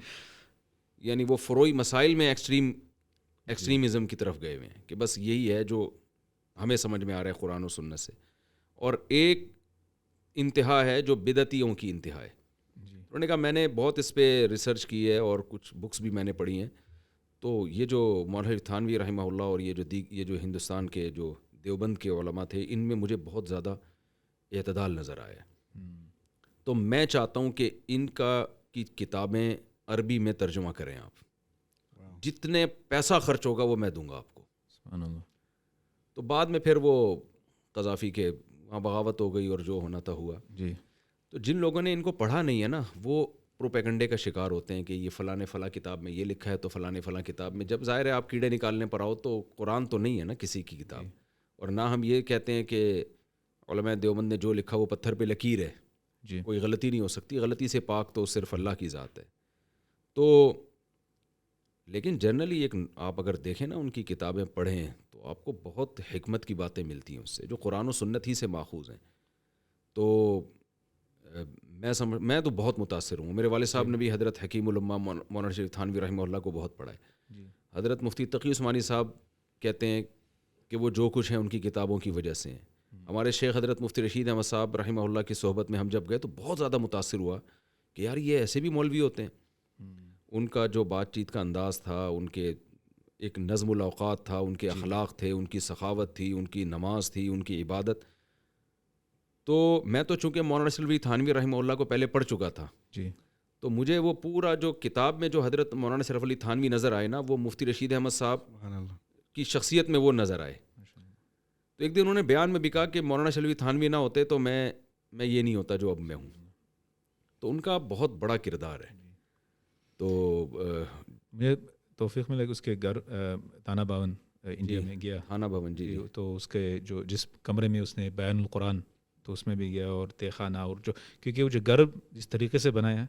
یعنی وہ فروعی مسائل میں ایکسٹریمزم کی طرف گئے ہوئے ہیں کہ بس یہی ہے جو ہمیں سمجھ میں آ رہا ہے قرآن و سنت سے. اور ایک انتہا ہے جو بدعتیوں کی انتہا ہے. انہوں نے کہا میں نے بہت اس پہ ریسرچ کی ہے اور کچھ بکس بھی میں نے پڑھی ہیں، تو یہ جو مولانا تھانوی رحمہ اللہ اور یہ جو ہندوستان کے جو دیوبند کے علماء تھے، ان میں مجھے بہت زیادہ اعتدال نظر آیا. تو میں چاہتا ہوں کہ ان کی کتابیں عربی میں ترجمہ کریں آپ. جتنے پیسہ خرچ ہوگا وہ میں دوں گا آپ کو. سبحان اللہ. تو بعد میں پھر وہ قذافی کے وہاں بغاوت ہو گئی اور جو ہونا تھا ہوا. جی تو جن لوگوں نے ان کو پڑھا نہیں ہے نا، وہ پروپیگنڈے کا شکار ہوتے ہیں کہ یہ فلاں فلاں کتاب میں یہ لکھا ہے تو فلاں فلاں کتاب میں. جب ظاہر ہے آپ کیڑے نکالنے پر آؤ تو قرآن تو نہیں ہے نا کسی کی کتاب. اور نہ ہم یہ کہتے ہیں کہ علماء دیوبند نے جو لکھا وہ پتھر پہ لکیر ہے، جی کوئی غلطی نہیں ہو سکتی. غلطی سے پاک تو صرف اللہ کی ذات ہے. تو لیکن جنرلی ایک آپ اگر دیکھیں نا ان کی کتابیں پڑھیں تو آپ کو بہت حکمت کی باتیں ملتی ہیں اس سے، جو قرآن و سنت ہی سے ماخوذ ہیں. تو میں تو بہت متاثر ہوں. میرے والد صاحب نے بھی حضرت حکیم الامہ مولانا شریف تھانوی رحمہ اللہ کو بہت پڑھا ہے. حضرت مفتی تقی عثمانی صاحب کہتے ہیں کہ وہ جو کچھ ہے ان کی کتابوں کی وجہ سے ہیں. ہمارے شیخ حضرت مفتی رشید احمد صاحب رحمہ اللہ کی صحبت میں ہم جب گئے تو بہت زیادہ متاثر ہوا کہ یار یہ ایسے بھی مولوی ہوتے ہیں. ان کا جو بات چیت کا انداز تھا، ان کے ایک نظم الاوقات تھا، ان کے اخلاق تھے، ان کی سخاوت تھی، ان کی نماز تھی، ان کی عبادت. تو میں تو چونکہ مولانا اشرف علی تھانوی رحمہ اللہ کو پہلے پڑھ چکا تھا، جی تو مجھے وہ پورا جو کتاب میں جو حضرت مولانا شرف علی تھانوی نظر آئے نا، وہ مفتی رشید احمد صاحب کی شخصیت میں وہ نظر آئے. تو ایک دن انہوں نے بیان میں بھی کہا کہ مولانا شرف علی تھانوی نہ ہوتے تو میں یہ نہیں ہوتا جو اب میں ہوں. تو ان کا بہت بڑا کردار ہے. تو مجھے توفیق ملا کہ اس کے گھر تانا بھون انڈیا میں گیا. تھانہ بھون جی. تو اس کے جس کمرے میں اس نے بیان القرآن تو اس میں بھی گیا، اور تہ خانہ، اور جو کیونکہ وہ جو گھر جس طریقے سے بنایا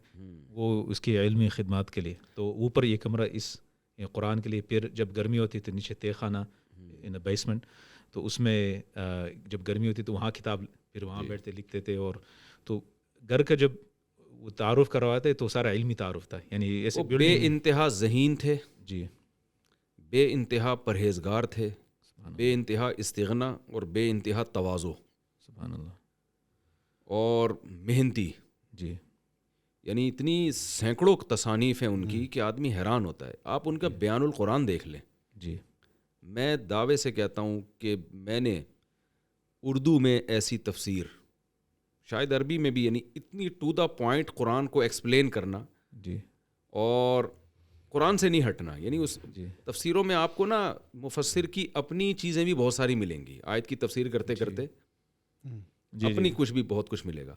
وہ اس کی علمی خدمات کے لیے. تو اوپر یہ کمرہ اس قرآن کے لیے، پھر جب گرمی ہوتی تھی نیچے تہ خانہ ان بیسمنٹ، تو اس میں جب گرمی ہوتی تو وہاں کتاب پھر وہاں بیٹھتے لکھتے تھے. اور تو گھر کا جب وہ تعارف کرواتے تو سارا علمی تعارف تھا، یعنی ایسے بے انتہا ذہین تھے جی، بے انتہا پرہیزگار تھے، بے انتہا استغنا اور بے انتہا تواضع، سبحان اللہ، اور محنتی. جی یعنی اتنی سینکڑوں تصانیف ہیں ان کی کہ آدمی حیران ہوتا ہے. آپ ان کا بیان القرآن دیکھ لیں. جی میں دعوے سے کہتا ہوں کہ میں نے اردو میں ایسی تفسیر، شاید عربی میں بھی، یعنی اتنی ٹو دا پوائنٹ قرآن کو ایکسپلین کرنا جی اور قرآن سے نہیں ہٹنا. یعنی اس جی تفسیروں میں آپ کو نا مفسر کی اپنی چیزیں بھی بہت ساری ملیں گی. آیت کی تفسیر کرتے کرتے اپنی کچھ بھی بہت کچھ ملے گا.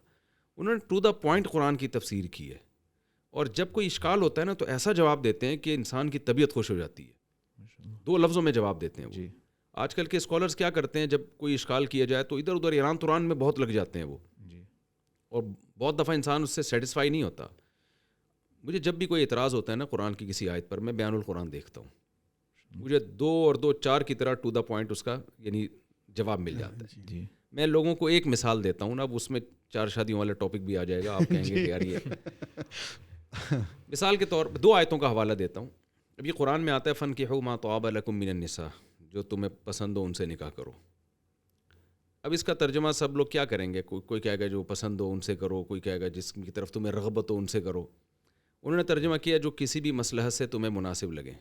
انہوں نے ٹو دا پوائنٹ قرآن کی تفسیر کی ہے. اور جب کوئی اشکال ہوتا ہے نا تو ایسا جواب دیتے ہیں کہ انسان کی طبیعت خوش ہو جاتی ہے. 2 لفظوں میں جواب دیتے ہیں وہ. جی آج کل کے اسکالرز کیا کرتے ہیں، جب کوئی اشکال کیا جائے تو ادھر ادھر ایران توران میں بہت لگ جاتے ہیں وہ، جی اور بہت دفعہ انسان اس سے سیٹسفائی نہیں ہوتا. مجھے جب بھی کوئی اعتراض ہوتا ہے نا قرآن کی کسی آیت پر، میں بیان القرآن دیکھتا ہوں. مجھے 2 اور 2 4 کی طرح ٹو دا پوائنٹ اس کا یعنی جواب مل جاتا ہے. جی میں لوگوں کو ایک مثال دیتا ہوں نا، اب اس میں 4 شادیوں والا ٹاپک بھی آ جائے گا، آپ کہیں گے کہ یار یہ مثال کے طور پر 2 آیتوں کا حوالہ دیتا ہوں. اب یہ قرآن میں آتا ہے فَانْكِحُوا مَا طَابَ لَكُم مِّنَ النِّسَاءِ، جو تمہیں پسند ہو ان سے نکاح کرو. اب اس کا ترجمہ سب لوگ کیا کریں گے، کوئی کہے گا جو پسند ہو ان سے کرو، کوئی کہے گا جس کی طرف تمہیں رغبت ہو ان سے کرو. انہوں نے ترجمہ کیا جو کسی بھی مصلحت سے تمہیں مناسب لگے.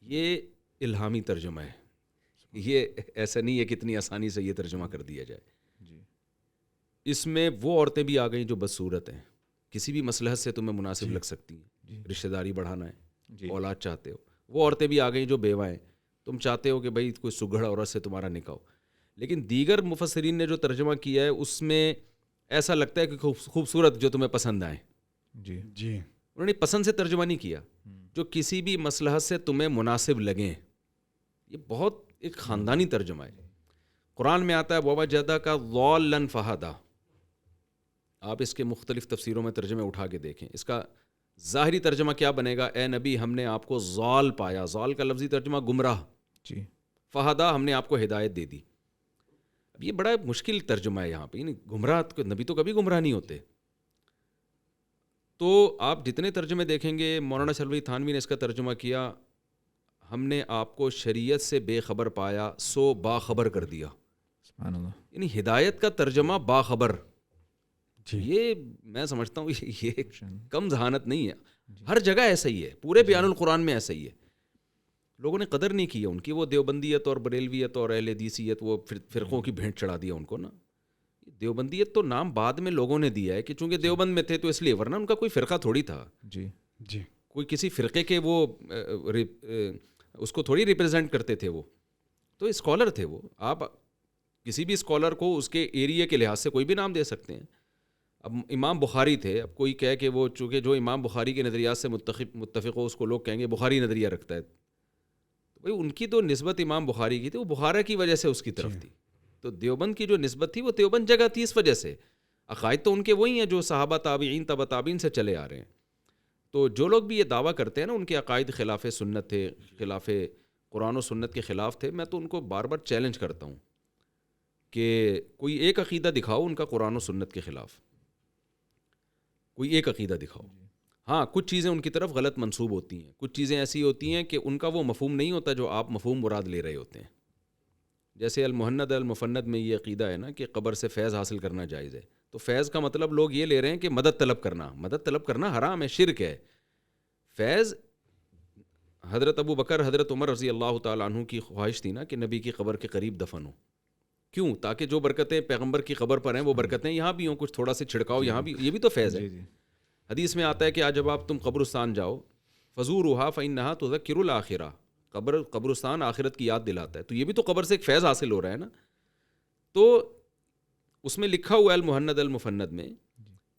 یہ الہامی ترجمہ ہے، یہ ایسا نہیں ہے کہ اتنی آسانی سے یہ ترجمہ کر دیا جائے. جی اس میں وہ عورتیں بھی آ گئیں جو بدصورت ہیں، کسی بھی مصلحت سے تمہیں مناسب لگ سکتی ہیں. رشتہ داری بڑھانا ہے، اولاد چاہتے ہو. وہ عورتیں بھی آ گئیں جو بیوہ ہیں، تم چاہتے ہو کہ بھائی کوئی سگڑ عورت سے تمہارا نکاح ہو. لیکن دیگر مفسرین نے جو ترجمہ کیا ہے اس میں ایسا لگتا ہے کہ خوبصورت جو تمہیں پسند آئیں. جی جی انہوں نے پسند سے ترجمہ نہیں کیا، جو کسی بھی مصلحت سے تمہیں مناسب لگیں. یہ بہت ایک خاندانی ترجمہ ہے. قرآن میں آتا ہے وَوَجَدَكَ ضَالًّا فَهَدَىٰ. آپ اس کے مختلف تفسیروں میں ترجمے اٹھا کے دیکھیں. اس کا ظاہری ترجمہ کیا بنے گا، اے نبی ہم نے آپ کو ضال پایا. ضال کا لفظی ترجمہ گمراہ. جی فہدا ہم نے آپ کو ہدایت دے دی. اب یہ بڑا مشکل ترجمہ ہے یہاں پہ، یعنی گمراہ، نبی تو کبھی گمراہ نہیں ہوتے. تو آپ جتنے ترجمے دیکھیں گے، مولانا شلوی تھانوی نے اس کا ترجمہ کیا ہم نے آپ کو شریعت سے بے خبر پایا سو باخبر کر دیا. سبحان اللہ. یعنی ہدایت کا ترجمہ باخبر. یہ میں سمجھتا ہوں یہ کم ذہانت نہیں ہے. ہر جگہ ایسا ہی ہے، پورے بیان القرآن میں ایسا ہی ہے. لوگوں نے قدر نہیں کی ہے ان کی. وہ دیوبندیت اور بریلویت اور اہل حدیثیت، وہ فرقوں کی بھینٹ چڑھا دیا ان کو نا. دیوبندیت تو نام بعد میں لوگوں نے دیا ہے کہ چونکہ دیوبند میں تھے تو اس لیے، ورنہ ان کا کوئی فرقہ تھوڑی تھا. جی جی کوئی کسی فرقے کے وہ اس کو تھوڑی ریپرزینٹ کرتے تھے. وہ تو اسکالر تھے. وہ آپ کسی بھی اسکالر کو اس کے ایریا کے لحاظ سے کوئی بھی نام دے سکتے ہیں. اب امام بخاری تھے، اب کوئی کہے کہ وہ چونکہ جو امام بخاری کے نظریات سے متفق ہو اس کو لوگ کہیں گے بخاری نظریہ رکھتا ہے. تو بھائی ان کی تو نسبت امام بخاری کی تھی، وہ بخارا کی وجہ سے اس کی طرف تھی. تو دیوبند کی جو نسبت تھی وہ دیوبند جگہ تھی اس وجہ سے. عقائد تو ان کے وہی ہیں جو صحابہ تابعین تبع تابعین سے چلے آ رہے ہیں. تو جو لوگ بھی یہ دعویٰ کرتے ہیں نا ان کے عقائد خلاف سنت تھے، خلاف قرآن و سنت کے خلاف تھے، میں تو ان کو بار بار چیلنج کرتا ہوں کہ کوئی ایک عقیدہ دکھاؤ ان کا قرآن و سنت کے خلاف، کوئی ایک عقیدہ دکھاؤ. ہاں کچھ چیزیں ان کی طرف غلط منسوب ہوتی ہیں، کچھ چیزیں ایسی ہوتی ہیں کہ ان کا وہ مفہوم نہیں ہوتا جو آپ مفہوم مراد لے رہے ہوتے ہیں. جیسے المہند المفند میں یہ عقیدہ ہے نا کہ قبر سے فیض حاصل کرنا جائز ہے. تو فیض کا مطلب لوگ یہ لے رہے ہیں کہ مدد طلب کرنا. مدد طلب کرنا حرام ہے، شرک ہے. فیض حضرت ابو بکر حضرت عمر رضی اللہ تعالیٰ عنہ کی خواہش تھی نا کہ نبی کی قبر کے قریب دفن ہو. کیوں؟ تاکہ جو برکتیں پیغمبر کی قبر پر ہیں وہ برکتیں یہاں بھی ہوں، کچھ تھوڑا سے چھڑکاؤ یہاں بھی. یہ بھی تو فیض ہے. حدیث میں آتا ہے کہ آج جب آپ تم قبرستان جاؤ فزوروہا فإنہا تذکر الآخرہ، قبرستان آخرت کی یاد دلاتا ہے. تو یہ بھی تو قبر سے ایک فیض حاصل ہو رہا ہے نا. تو اس میں لکھا ہوا ہے المہند المفند میں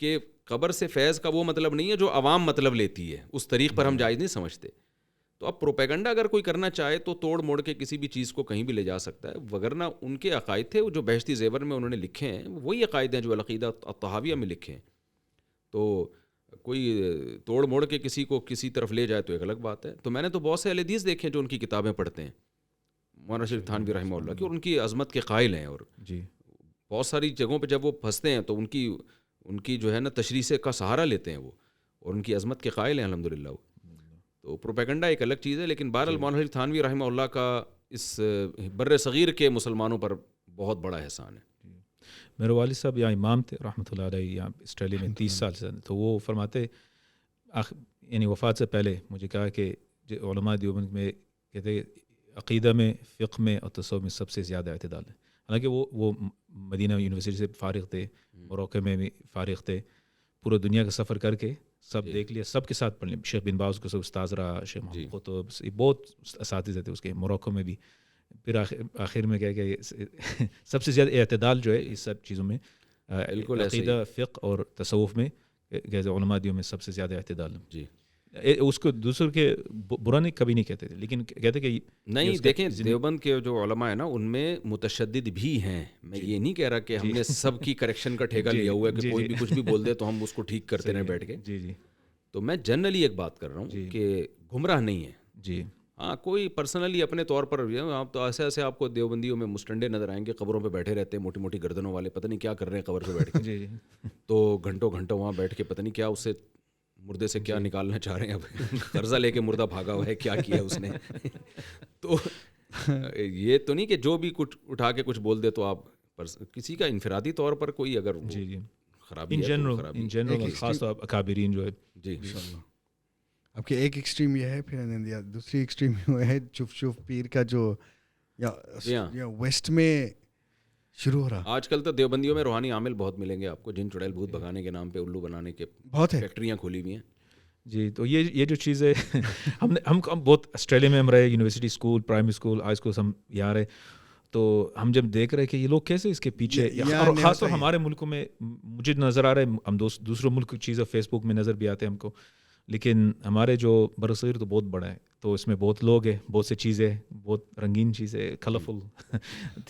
کہ قبر سے فیض کا وہ مطلب نہیں ہے جو عوام مطلب لیتی ہے، اس طریق پر ہم جائز نہیں سمجھتے. تو اب پروپیگنڈا اگر کوئی کرنا چاہے تو توڑ موڑ کے کسی بھی چیز کو کہیں بھی لے جا سکتا ہے، وگرنہ ان کے عقائد تھے جو بہشتی زیور میں انہوں نے لکھے ہیں، وہی عقائد ہیں جو العقیدہ الطحاویہ میں لکھے ہیں. تو کوئی توڑ موڑ کے کسی کو کسی طرف لے جائے تو ایک الگ بات ہے. تو میں نے تو بہت سے اہل حدیث دیکھے ہیں جو ان کی کتابیں پڑھتے ہیں، مولانا شریف تھانوی رحمہ اللہ کی، اور ان کی عظمت کے قائل ہیں، اور جی بہت ساری جگہوں پہ جب وہ پھنستے ہیں تو ان کی جو ہے نا تشریح سے کا سہارا لیتے ہیں وہ، اور ان کی عظمت کے قائل ہیں الحمدللہ. تو پروپیگنڈا ایک الگ چیز ہے، لیکن بہرحال مولانا شریف تھانوی رحمہ اللہ کا اس بر صغیر کے مسلمانوں پر بہت بڑا احسان ہے. میرے والد صاحب یہاں امام تھے رحمۃ اللہ علیہ، یہاں آسٹریلیا میں 30 سال سے. تو وہ فرماتے یعنی وفات سے پہلے مجھے کہا کہ علماء دیوبند میں کہتے عقیدہ میں، فقہ میں اور تصوف میں سب سے زیادہ اعتدال ہے. حالانکہ وہ مدینہ یونیورسٹی سے فارغ تھے، موروکو میں بھی فارغ تھے، پورے دنیا کا سفر کر کے سب دیکھ لیا، سب کے ساتھ پڑھ لیا. شیخ بن باز کو سب استاذ رہا، شیخ محمد قطب، بہت اساتذہ تھے اس کے موروکو میں بھی. پھر آخر میں کہا کہ سب سے زیادہ اعتدال جو ہے اس سب چیزوں میں، عقیدہ، فقہ اور تصوف میں علماء دیو میں سب سے زیادہ اعتدال ہے. جی اس کو دوسروں کے برا نہیں کبھی نہیں کہتے تھے، لیکن کہتے کہ نہیں. دیکھیں دیوبند کے جو علماء ہیں نا ان میں متشدد بھی ہیں. میں یہ نہیں کہہ رہا کہ ہم نے سب کی کریکشن کا ٹھیکہ لیا ہوا ہے کہ کوئی بھی کچھ بھی بول دے تو ہم اس کو ٹھیک کرتے رہیں بیٹھ کے. جی جی. تو میں جنرلی ایک بات کر رہا ہوں کہ گمراہ نہیں ہے. جی ہاں کوئی پرسنلی اپنے طور پر آپ تو ایسے آپ کو دیوبندیوں میں مسٹنڈے نظر آئیں گے، قبروں پہ بیٹھے رہتے ہیں، موٹی موٹی گردنوں والے، پتہ نہیں کیا کر رہے ہیں قبر پہ بیٹھ کے. جی تو گھنٹوں وہاں بیٹھ کے پتہ نہیں کیا اس سے مردے سے کیا نکالنا چاہ رہے ہیں. اب قرضہ لے کے مردہ بھاگا ہوا ہے، کیا کیا اس نے. تو یہ تو نہیں کہ جو بھی کچھ اٹھا کے کچھ بول دے تو آپ کسی کا انفرادی طور پر کوئی اگر خرابی ہے تو خرابی ان جنرل خاص طور اکابرین جو ہے. جی اب کہ ایک ایکسٹریم یہ ہے، پھر دوسری ایکسٹریم یہ ہے چف پیر کا جو یا ویسٹ میں شروع ہو رہا. آج کل تو دیوبندیوں میں روحانی عامل بہت ملیں گے آپ کو، جن چڑیل بھوت بھگانے کے نام پہ الو بنانے کے بہت فیکٹریاں کھولی ہوئی ہیں. جی تو یہ جو چیز ہے ہم بہت آسٹریلیا میں ہم رہے، university school, primary school, high school ہم یہاں رہے. تو ہم جب دیکھ رہے کہ یہ لوگ کیسے اس کے پیچھے، اور خاص طور ہمارے ملکوں میں مجھے نظر آ رہا ہے، ہم دوسروں ملک کی چیزیں فیس بک میں نظر بھی آتے ہیں ہم کو، لیکن ہمارے جو برصغیر تو بہت بڑا ہے. تو اس میں بہت لوگ ہیں، بہت سی چیزیں، بہت رنگین چیزیں، کلرفل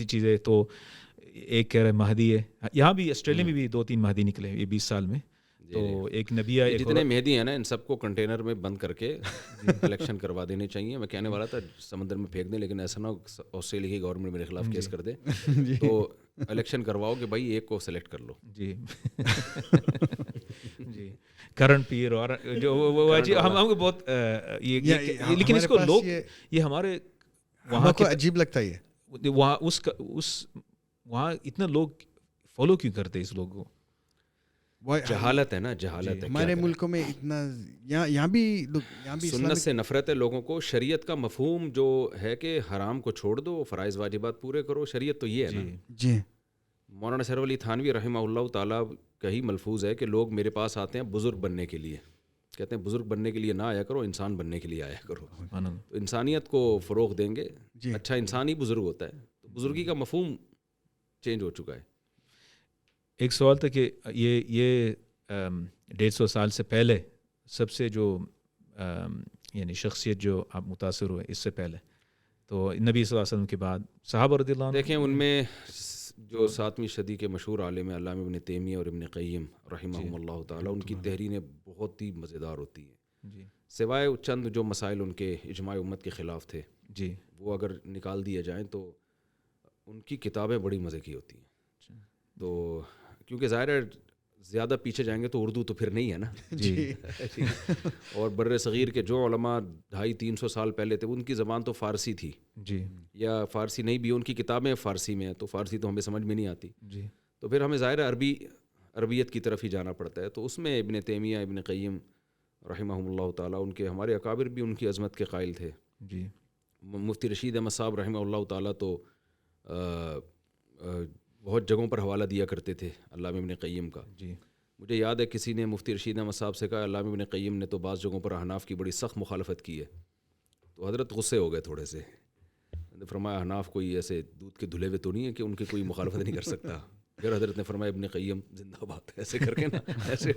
چیزیں. تو ایک کہہ رہے مہدی ہے، یہاں بھی آسٹریلیا میں بھی 2-3 مہدی نکلے یہ 20 سال میں. تو ایک نبی ہے، جتنے مہدی ہیں نا ان سب کو کنٹینر میں بند کر کے کلیکشن کروا دینے چاہیے. میں کہنے والا تھا سمندر میں پھینک دیں، لیکن ایسا نہ آسٹریلیا کی گورنمنٹ میرے خلاف کیس کر دے. تو الیکشن کرواؤ کہ بھائی ایک کو سلیکٹ کر لو. جی جی کرن پیر اور جو ہم کو بہت لیکن اس کو لوگ یہ ہمارے وہاں کو عجیب لگتا ہے. وہاں وہاں اتنا لوگ فالو کیوں کرتے اس لوگ کو؟ جہالت ہے نا، جہالت ہے. ہمارے ملکوں میں اتنا یہاں بھی سنت سے نفرت ہے لوگوں کو. شریعت کا مفہوم جو ہے کہ حرام کو چھوڑ دو، فرائض واجبات پورے کرو، شریعت تو یہ ہے نا. جی مولانا شرف علی تھانوی رحمہ اللہ تعالیٰ کا ہی ملفوظ ہے کہ لوگ میرے پاس آتے ہیں بزرگ بننے کے لیے. کہتے ہیں بزرگ بننے کے لیے نہ آیا کرو، انسان بننے کے لیے آیا کرو. تو انسانیت کو فروغ دیں گے. اچھا انسان ہی بزرگ ہوتا ہے. تو بزرگی کا مفہوم چینج ہو چکا ہے. ایک سوال تھا کہ یہ 150 سال سے پہلے سب سے جو یعنی شخصیت جو آپ متاثر ہوئے اس سے پہلے، تو نبی صلی اللہ علیہ وسلم کے بعد صحابہ رضی اللہ عنہ. دیکھیں ان میں جو 7ویں صدی کے مشہور عالم علامہ ابن تیمیہ اور ابن قیم رحمہم اللہ تعالیٰ، ان کی تحریریں بہت ہی مزیدار ہوتی ہیں. جی سوائے چند جو مسائل ان کے اجماع امت کے خلاف تھے، جی وہ اگر نکال دیے جائیں تو ان کی کتابیں بڑی مزے کی ہوتی ہیں. تو کیونکہ ظاہر ہے زیادہ پیچھے جائیں گے تو اردو تو پھر نہیں ہے نا. جی اور بر صغیر کے جو علماء 250-300 سال پہلے تھے ان کی زبان تو فارسی تھی. جی یا فارسی نہیں بھی، ان کی کتابیں فارسی میں ہیں، تو فارسی تو ہمیں سمجھ میں نہیں آتی. جی تو پھر ہمیں ظاہر عربیت کی طرف ہی جانا پڑتا ہے. تو اس میں ابن تیمیہ، ابن قیم رحمہم اللہ تعالیٰ، ان کے ہمارے اکابر بھی ان کی عظمت کے قائل تھے. جی مفتی رشید احمد صاحب رحمہ اللہ تعالیٰ تو بہت جگہوں پر حوالہ دیا کرتے تھے علامہ ابن قیم کا. جی مجھے یاد ہے کسی نے مفتی رشید احمد صاحب سے کہا علامہ ابن قیم نے تو بعض جگہوں پر احناف کی بڑی سخت مخالفت کی ہے، تو حضرت غصے ہو گئے تھوڑے سے، فرمایا احناف کوئی ایسے دودھ کے دھلے ہوئے تو نہیں ہے کہ ان کی کوئی مخالفت نہیں کر سکتا. پھر حضرت نے فرمایا ابن قیم زندہ باد، ایسے کر کے نا ایسے.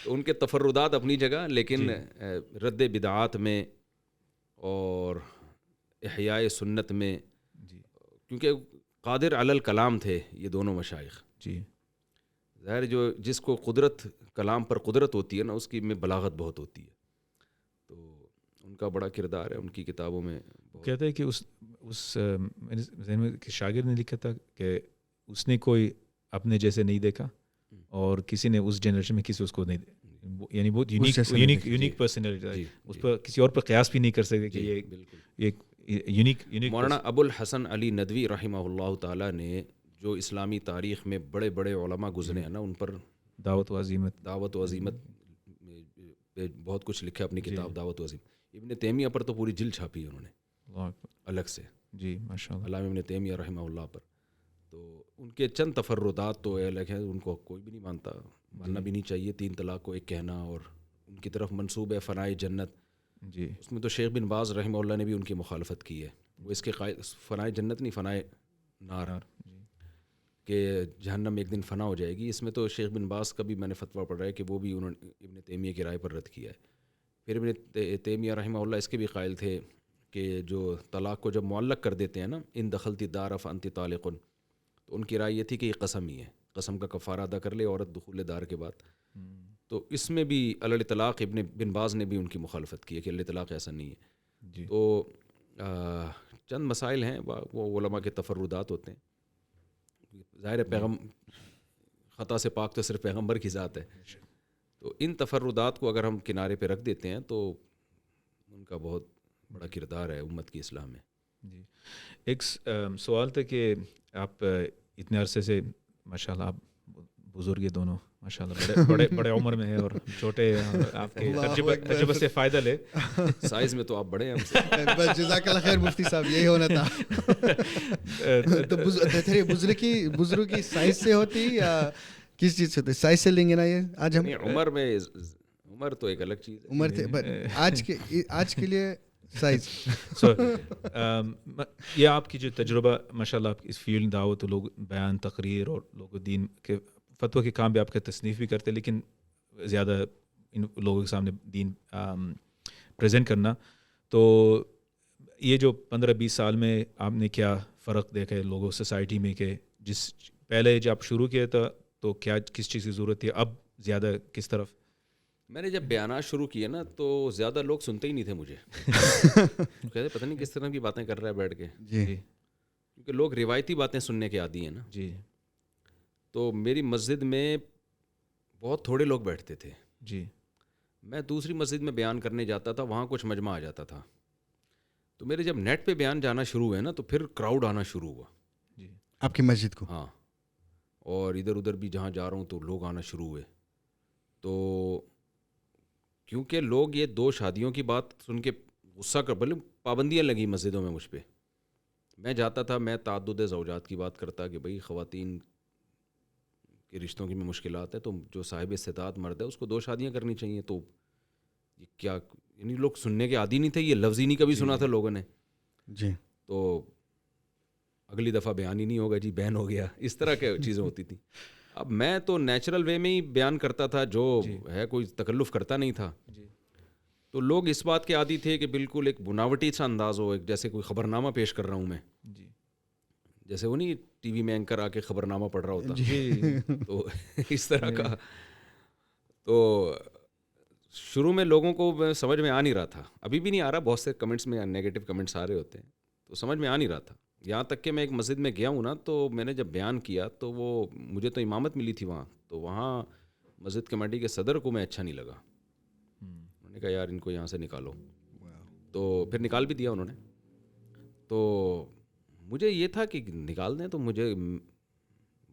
تو ان کے تفردات اپنی جگہ، لیکن رد بدعات میں اور احیاء سنت میں، کیونکہ قادر علی الکلام تھے یہ دونوں مشائخ. جی ظاہر جو جس کو قدرت کلام پر قدرت ہوتی ہے نا، اس کی میں بلاغت بہت ہوتی ہے، تو ان کا بڑا کردار ہے ان کی کتابوں میں. کہتے ہیں کہ اس میرے ذہن میں کہ شاگرد نے لکھا تھا کہ اس نے کوئی اپنے جیسے نہیں دیکھا اور کسی نے اس جنریشن میں کسی اس کو نہیں، یعنی بہت یونیک پرسنالٹی ہے، اس پر کسی اور پر قیاس بھی نہیں کر سکتے کہ یہ یونیک. مولانا ابو الحسن علی ندوی رحمہ اللہ تعالیٰ نے جو اسلامی تاریخ میں بڑے بڑے علماء گزرے ہیں نا، ان پر دعوت و عظیمت پہ بہت کچھ لکھا اپنی کتاب دعوت و عظیمت. ابن تیمیہ پر تو پوری جلد چھاپی ہے انہوں نے الگ سے. جی ماشاء اللہ. علامہ ابن تیمیہ رحمہ اللہ پر تو ان کے چند تفردات تو الگ ہیں، ان کو کوئی بھی نہیں مانتا، ماننا بھی نہیں چاہیے. 3 طلاق کو ایک کہنا اور ان کی طرف منسوب ہے فنائے جنت. جی اس میں تو شیخ بن باز رحمہ اللہ نے بھی ان کی مخالفت کی ہے. وہ اس کے فنائے جنت نہیں، فنائے نار، کہ جہنم ایک دن فنا ہو جائے گی. اس میں تو شیخ بن باز کا بھی میں نے فتویٰ پڑھا ہے کہ وہ بھی انہوں نے ابن تیمیہ کی رائے پر رد کیا ہے. پھر ابن تیمیہ رحمہ اللہ اس کے بھی قائل تھے کہ جو طلاق کو جب معلق کر دیتے ہیں نا، ان دخلتی دار فانت طالق، تو ان کی رائے یہ تھی کہ یہ قسم ہی ہے، قسم کا کفارہ ادا کر لے عورت دخول دار کے بعد. تو اس میں بھی الاطلاق ابن بن باز نے بھی ان کی مخالفت کی ہے کہ الاطلاق ایسا نہیں ہے. تو چند مسائل ہیں، وہ علماء کے تفردات ہوتے ہیں. ظاہر ہے خطا سے پاک تو صرف پیغمبر کی ذات ہے، تو ان تفردات کو اگر ہم کنارے پہ رکھ دیتے ہیں تو ان کا بہت بڑا کردار ہے امت کی اصلاح میں. جی ایک سوال تھا کہ آپ اتنے عرصے سے ماشاءاللہ آپ بزرگ یہ دونوں ماشاءاللہ بڑے عمر میں ہیں اور چھوٹے ہیں، آپ کے تجربے سے فائدہ لے. سائز میں تو آپ بڑے ہیں. جزاک اللہ خیر مفتی صاحب، یہی ہونا تھا. تو بزرگ کی سائز سے ہوتی یا کس چیز سے ہوتی؟ سائز سے لیں گے نا یہ آج ہم. عمر تو ایک الگ چیز ہے، عمر آج کے لیے سائز. یہ آپ کی جو تجربہ ماشاءاللہ آپ اس فیلڈ دعوت لوگ بیان تقریر اور لوگ دین کے فتویٰ کے کام بھی آپ کا تصنیف بھی کرتے، لیکن زیادہ ان لوگوں کے سامنے دین پریزنٹ کرنا. تو یہ جو 15-20 سال میں آپ نے کیا فرق دیکھا ہے لوگوں سوسائٹی میں، کہ جس پہلے جب آپ شروع کیا تھا تو کیا کس چیز کی ضرورت تھی، اب زیادہ کس طرف؟ میں نے جب بیانات شروع کیے نا تو زیادہ لوگ سنتے ہی نہیں تھے مجھے. کہتے پتہ نہیں کس طرح کی باتیں کر رہا ہے بیٹھ کے. جی کیونکہ لوگ روایتی باتیں سننے کے عادی ہیں نا. جی تو میری مسجد میں بہت تھوڑے لوگ بیٹھتے تھے. جی میں دوسری مسجد میں بیان کرنے جاتا تھا، وہاں کچھ مجمع آ جاتا تھا. تو میرے جب نیٹ پہ بیان جانا شروع ہوئے نا تو پھر کراؤڈ آنا شروع ہوا. جی آپ کی مسجد کو؟ ہاں، اور ادھر ادھر بھی جہاں جا رہا ہوں تو لوگ آنا شروع ہوئے. تو کیونکہ لوگ یہ 2 شادیوں کی بات سن کے غصہ کر، بلکہ پابندیاں لگی مسجدوں میں مجھ پہ. میں جاتا تھا، میں تعدد زوجات کی بات کرتا کہ بھئی خواتین کے رشتوں کی میں مشکلات ہے، تو جو صاحب استطاعت مرد ہے اس کو 2 شادیاں کرنی چاہیے. تو یہ کیا، یعنی لوگ سننے کے عادی نہیں تھے، یہ لفظ ہی نہیں کبھی سنا تھا لوگوں نے. جی تو اگلی دفعہ بیان ہی نہیں ہوگا جی، بین ہو گیا، اس طرح کی چیزیں ہوتی تھیں. اب میں تو نیچرل وے میں ہی بیان کرتا تھا، جو ہے کوئی تکلف کرتا نہیں تھا. تو لوگ اس بات کے عادی تھے کہ بالکل ایک بناوٹی سا انداز ہو، ایک جیسے کوئی خبرنامہ پیش کر رہا ہوں میں. جیسے وہ نہیں ٹی وی میں اینکر آ کے خبرنامہ پڑھ رہا ہوتا، تو اس طرح کا. تو شروع میں لوگوں کو سمجھ میں آ نہیں رہا تھا، ابھی بھی نہیں آ رہا، بہت سے کمنٹس میں نیگیٹو کمنٹس آ رہے ہوتے ہیں، تو سمجھ میں آ نہیں رہا تھا. یہاں تک کہ میں ایک مسجد میں گیا ہوں نا، تو میں نے جب بیان کیا تو وہ مجھے تو امامت ملی تھی وہاں، تو وہاں مسجد کمیٹی کے صدر کو میں اچھا نہیں لگا. انہوں نے کہا یار ان کو یہاں سے نکالو. تو پھر نکال بھی دیا انہوں نے. تو مجھے یہ تھا کہ نکال دیں، تو مجھے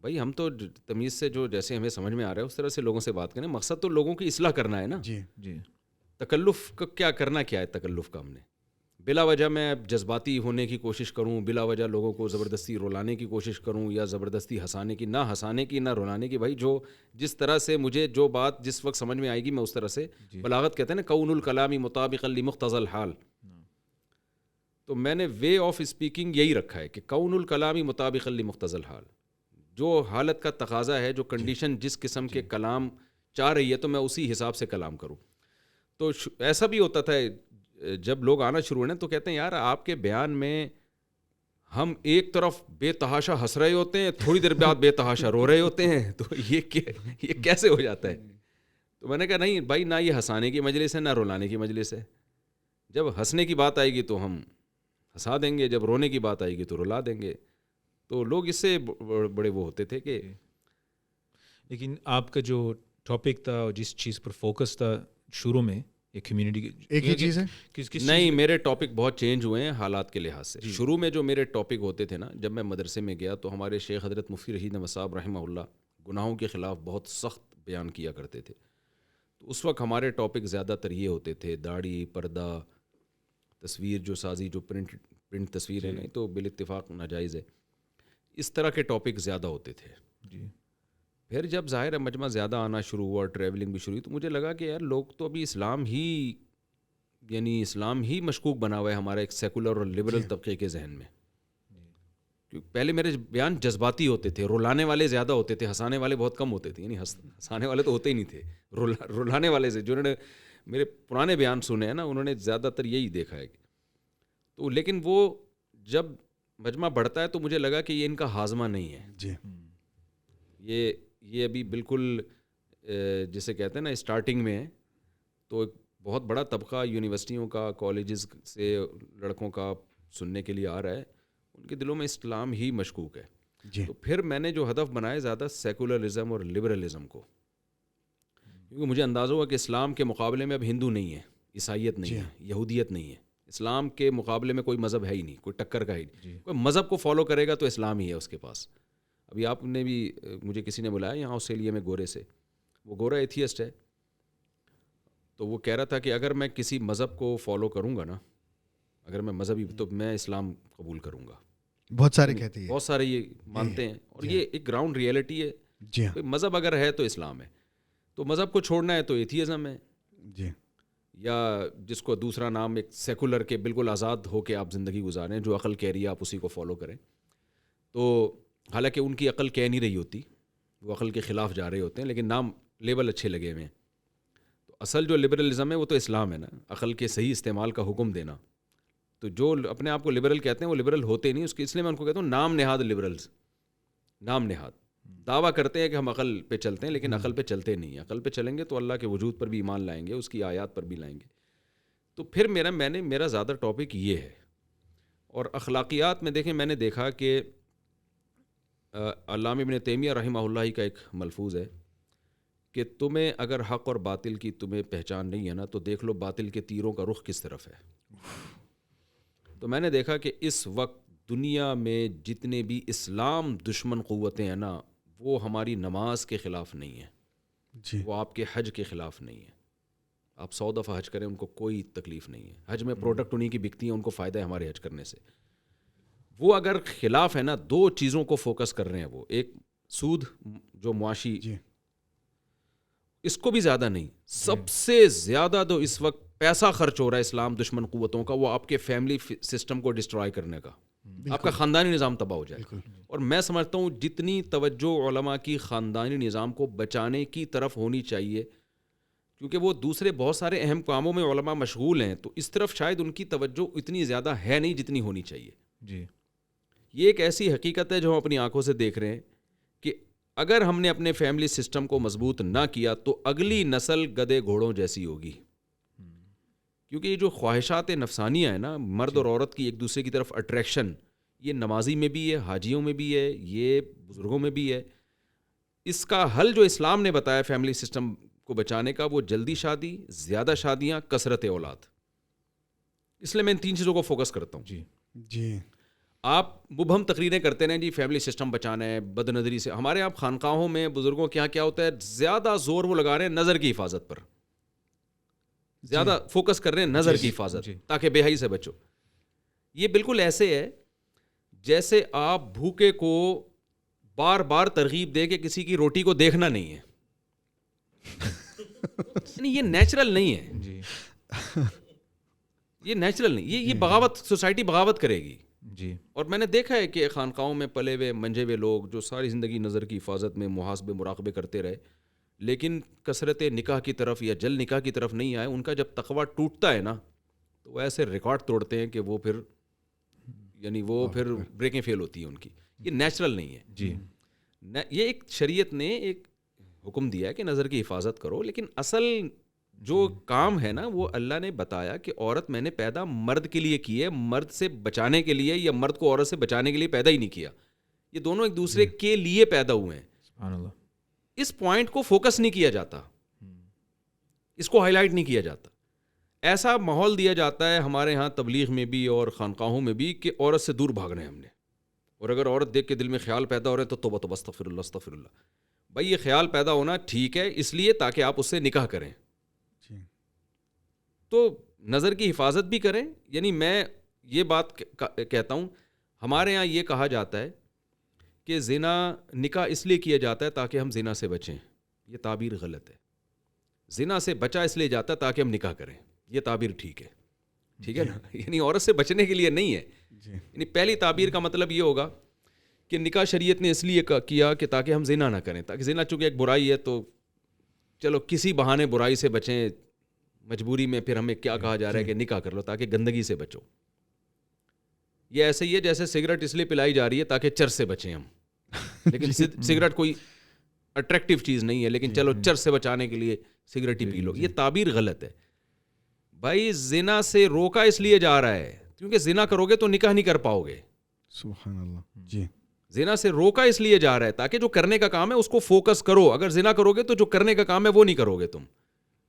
بھائی ہم تو تمیز سے جو جیسے ہمیں سمجھ میں آ رہا ہے اس طرح سے لوگوں سے بات کریں. مقصد تو لوگوں کی اصلاح کرنا ہے نا. جی جی تکلف کا کیا کرنا، کیا ہے تکلف کا؟ ہم نے بلا وجہ میں جذباتی ہونے کی کوشش کروں, بلا وجہ لوگوں کو زبردستی رلانے کی کوشش کروں, یا زبردستی ہنسانے کی, نہ ہنسانے کی نہ رلانے کی. بھائی جو جس طرح سے مجھے جو بات جس وقت سمجھ میں آئے گی میں اس طرح سے, بلاغت کہتے ہیں نا کون الکلامی مطابقا لمقتضی الحال, تو میں نے وے آف اسپیکنگ یہی رکھا ہے کہ کون الکلامی مطابقا لمقتضی الحال, جو حالت کا تقاضا ہے, جو کنڈیشن جس قسم کے کلام چاہ رہی ہے تو میں اسی حساب سے کلام کروں. تو ایسا بھی ہوتا تھا جب لوگ آنا شروع ہوئے تو کہتے ہیں یار آپ کے بیان میں ہم ایک طرف بے تحاشا ہنس رہے ہوتے ہیں, تھوڑی دیر بعد بے تحاشا رو رہے ہوتے ہیں, تو یہ کیسے ہو جاتا ہے؟ تو میں نے کہا نہیں بھائی, نہ یہ ہنسانے کی مجلس ہے نہ رلانے کی مجلس ہے. جب ہنسنے کی بات آئے گی تو ہم ہنسا دیں گے, جب رونے کی بات آئے گی تو رلا دیں گے. تو لوگ اس سے بڑے وہ ہوتے تھے کہ, لیکن آپ کا جو ٹاپک تھا اور جس چیز پر فوکس تھا شروع میں, ایک کمیونٹی ایک ہی چیز ہے نہیں, میرے ٹاپک بہت چینج ہوئے ہیں حالات کے لحاظ سے. شروع میں جو میرے ٹاپک ہوتے تھے نا, جب میں مدرسے میں گیا تو ہمارے شیخ حضرت مفتی رشید احمد صاحب رحمہ اللہ گناہوں کے خلاف بہت سخت بیان کیا کرتے تھے. تو اس وقت ہمارے ٹاپک زیادہ تر یہ ہوتے تھے, داڑھی, پردہ, تصویر جو سازی, جو پرنٹ تصویر ہے, نہیں تو بالاتفاق ناجائز ہے, اس طرح کے ٹاپک زیادہ ہوتے تھے. جی. پھر جب ظاہر مجمع زیادہ آنا شروع ہوا, ٹریولنگ بھی شروع ہوئی, تو مجھے لگا کہ یار لوگ تو ابھی اسلام ہی مشکوک بنا ہوا ہے ہمارے ایک سیکولر اور لبرل طبقے کے ذہن میں. کیونکہ پہلے میرے بیان جذباتی ہوتے تھے, رلانے والے زیادہ ہوتے تھے, ہنسانے والے بہت کم ہوتے تھے. یعنی ہنسانے والے تو ہوتے ہی نہیں تھے, رلانے والے سے جنہوں نے میرے پرانے بیان سنے ہیں نا, انہوں نے زیادہ تر یہی دیکھا ہے. تو لیکن وہ جب مجمع بڑھتا ہے تو مجھے لگا کہ یہ ان کا ہاضمہ نہیں ہے. جی. یہ ابھی بالکل جسے کہتے ہیں نا اسٹارٹنگ میں ہے. تو ایک بہت بڑا طبقہ یونیورسٹیوں کا, کالجز سے لڑکوں کا سننے کے لیے آ رہا ہے, ان کے دلوں میں اسلام ہی مشکوک ہے. جی. تو پھر میں نے جو ہدف بنائے زیادہ سیکولرزم اور لبرلزم کو, کیونکہ مجھے اندازہ ہوا کہ اسلام کے مقابلے میں اب ہندو نہیں ہے, عیسائیت نہیں ہے, یہودیت نہیں ہے. اسلام کے مقابلے میں کوئی مذہب ہے ہی نہیں, کوئی ٹکر کا ہی نہیں. کوئی مذہب کو فالو کرے گا تو اسلام ہی ہے اس کے پاس. ابھی آپ نے بھی, مجھے کسی نے بلایا یہاں آسٹریلیا میں گورے سے, وہ گورا ایتھیسٹ ہے, تو وہ کہہ رہا تھا کہ اگر میں کسی مذہب کو فالو کروں گا نا, اگر میں مذہبی, تو میں اسلام قبول کروں گا. بہت سارے کہتے ہیں, بہت سارے یہ مانتے ہیں, اور یہ ایک گراؤنڈ ریئلٹی ہے. جی. مذہب اگر ہے تو اسلام ہے, تو مذہب کو چھوڑنا ہے تو ایتھیزم ہے. جی. یا جس کو دوسرا نام ایک سیکولر کے, بالکل آزاد ہو کے آپ زندگی گزاریں, جو عقل کہہ رہی ہے آپ اسی کو فالو کریں. تو حالانکہ ان کی عقل کہہ نہیں رہی ہوتی, وہ عقل کے خلاف جا رہے ہوتے ہیں, لیکن نام لیبل اچھے لگے ہوئے ہیں. تو اصل جو لبرلزم ہے وہ تو اسلام ہے نا, عقل کے صحیح استعمال کا حکم دینا. تو جو اپنے آپ کو لبرل کہتے ہیں وہ لبرل ہوتے نہیں, اس کے اس لیے میں ان کو کہتا ہوں نام نہاد لبرلز. نام نہاد دعویٰ کرتے ہیں کہ ہم عقل پہ چلتے ہیں, لیکن عقل پہ چلتے نہیں. عقل پہ چلیں گے تو اللہ کے وجود پر بھی ایمان لائیں گے, اس کی آیات پر بھی لائیں گے. تو پھر میرا زیادہ ٹاپک یہ ہے. اور اخلاقیات میں دیکھیں, میں نے دیکھا کہ علامہ ابن تیمیہ رحمہ اللہ کا ایک ملفوظ ہے کہ تمہیں اگر حق اور باطل کی تمہیں پہچان نہیں ہے نا, تو دیکھ لو باطل کے تیروں کا رخ کس طرف ہے. تو میں نے دیکھا کہ اس وقت دنیا میں جتنے بھی اسلام دشمن قوتیں ہیں نا, وہ ہماری نماز کے خلاف نہیں ہیں. جی. وہ آپ کے حج کے خلاف نہیں ہے. آپ 100 دفعہ حج کریں ان کو کوئی تکلیف نہیں ہے. حج میں پروڈکٹ انہیں کی بکتی ہیں, ان کو فائدہ ہے ہمارے حج کرنے سے. وہ اگر خلاف ہے نا, 2 چیزوں کو فوکس کر رہے ہیں. وہ ایک سود جو معاشی, جی. اس کو بھی زیادہ نہیں, سب سے زیادہ تو اس وقت پیسہ خرچ ہو رہا ہے اسلام دشمن قوتوں کا, وہ آپ کے فیملی سسٹم کو ڈسٹرائے کرنے کا. آپ کا خاندانی نظام تباہ ہو جائے. اور میں سمجھتا ہوں جتنی توجہ علماء کی خاندانی نظام کو بچانے کی طرف ہونی چاہیے, کیونکہ وہ دوسرے بہت سارے اہم کاموں میں علماء مشغول ہیں, تو اس طرف شاید ان کی توجہ اتنی زیادہ ہے نہیں جتنی ہونی چاہیے. جی. یہ ایک ایسی حقیقت ہے جو ہم اپنی آنکھوں سے دیکھ رہے ہیں کہ اگر ہم نے اپنے فیملی سسٹم کو مضبوط نہ کیا تو اگلی نسل گدے گھوڑوں جیسی ہوگی. کیونکہ یہ جو خواہشات نفسانیہ ہے نا, مرد اور عورت کی ایک دوسرے کی طرف اٹریکشن, یہ نمازی میں بھی ہے, حاجیوں میں بھی ہے, یہ بزرگوں میں بھی ہے. اس کا حل جو اسلام نے بتایا فیملی سسٹم کو بچانے کا, وہ جلدی شادی, زیادہ شادیاں, کثرت اولاد. اس لیے میں ان 3 چیزوں کو فوکس کرتا ہوں. جی. جی. آپ مبہم تقریریں کرتے ہیں جی فیملی سسٹم بچانا ہے, بد نظری سے. ہمارے آپ خانقاہوں میں بزرگوں کے یہاں کیا ہوتا ہے, زیادہ زور وہ لگا رہے ہیں نظر کی حفاظت پر, زیادہ فوکس کر رہے ہیں نظر کی حفاظت, تاکہ بے حیائی سے بچو. یہ بالکل ایسے ہے جیسے آپ بھوکے کو بار بار ترغیب دے کے کسی کی روٹی کو دیکھنا نہیں ہے. یعنی یہ نیچرل نہیں ہے. جی یہ نیچرل نہیں. یہ بغاوت, سوسائٹی بغاوت کرے گی. جی. اور میں نے دیکھا ہے کہ خانقاہوں میں پلے ہوئے منجے ہوئے لوگ جو ساری زندگی نظر کی حفاظت میں محاسبے مراقبے کرتے رہے, لیکن کثرت نکاح کی طرف یا جل نکاح کی طرف نہیں آئے, ان کا جب تقویٰ ٹوٹتا ہے نا تو وہ ایسے ریکارڈ توڑتے ہیں کہ وہ پھر یعنی وہ پھر بریکیں فیل ہوتی ہیں ان کی. یہ نیچرل نہیں ہے. جی. یہ ایک شریعت نے ایک حکم دیا ہے کہ نظر کی حفاظت کرو, لیکن اصل جو کام ہے نا وہ اللہ نے بتایا کہ عورت میں نے پیدا مرد کے لیے کی ہے, مرد سے بچانے کے لیے, یا مرد کو عورت سے بچانے کے لیے پیدا ہی نہیں کیا. یہ دونوں ایک دوسرے کے لیے پیدا ہوئے ہیں. سبحان اللہ. اس پوائنٹ کو فوکس نہیں کیا جاتا, اس کو ہائی لائٹ نہیں کیا جاتا. ایسا ماحول دیا جاتا ہے ہمارے ہاں تبلیغ میں بھی اور خانقاہوں میں بھی کہ عورت سے دور بھاگنا ہے ہم نے, اور اگر عورت دیکھ کے دل میں خیال پیدا ہو رہے تو توبہ توبہ استغفر اللہ استغفر اللہ. بھائی یہ خیال پیدا ہونا ٹھیک ہے اس لیے تاکہ آپ اس سے نکاح کریں, تو نظر کی حفاظت بھی کریں. یعنی میں یہ بات کہتا ہوں, ہمارے یہاں یہ کہا جاتا ہے کہ زنا نکاح اس لیے کیا جاتا ہے تاکہ ہم زنا سے بچیں. یہ تعبیر غلط ہے. زنا سے بچا اس لیے جاتا ہے تاکہ ہم نکاح کریں. یہ تعبیر ٹھیک ہے. ٹھیک ہے نا. یعنی عورت سے بچنے کے لیے نہیں ہے. یعنی پہلی تعبیر کا مطلب یہ ہوگا کہ نکاح شریعت نے اس لیے کیا کہ تاکہ ہم زنا نہ کریں, تاکہ زنا چونکہ ایک برائی ہے تو چلو کسی بہانے برائی سے بچیں, مجبوری میں پھر ہمیں کیا کہا جا رہا ہے کہ نکاح کر لو تاکہ گندگی سے بچو. یہ ایسے ہی ہے جیسے سگریٹ اس لیے پلائی جا رہی ہے تاکہ چرس سے بچیں ہم, لیکن سگریٹ کوئی اٹریکٹیو چیز نہیں ہے, لیکن چلو چرس سے بچانے کے لیے سگریٹ ہی پی لو. یہ تعبیر غلط ہے. بھائی زنا سے روکا اس لیے جا رہا ہے کیونکہ زنا کرو گے تو نکاح نہیں کر پاؤ گے. سبحان اللہ. جی. زنا سے روکا اس لیے جا رہا ہے تاکہ جو کرنے کا کام ہے اس کو فوکس کرو. اگر زنا کرو گے تو جو کرنے کا کام ہے وہ نہیں کرو گے تم.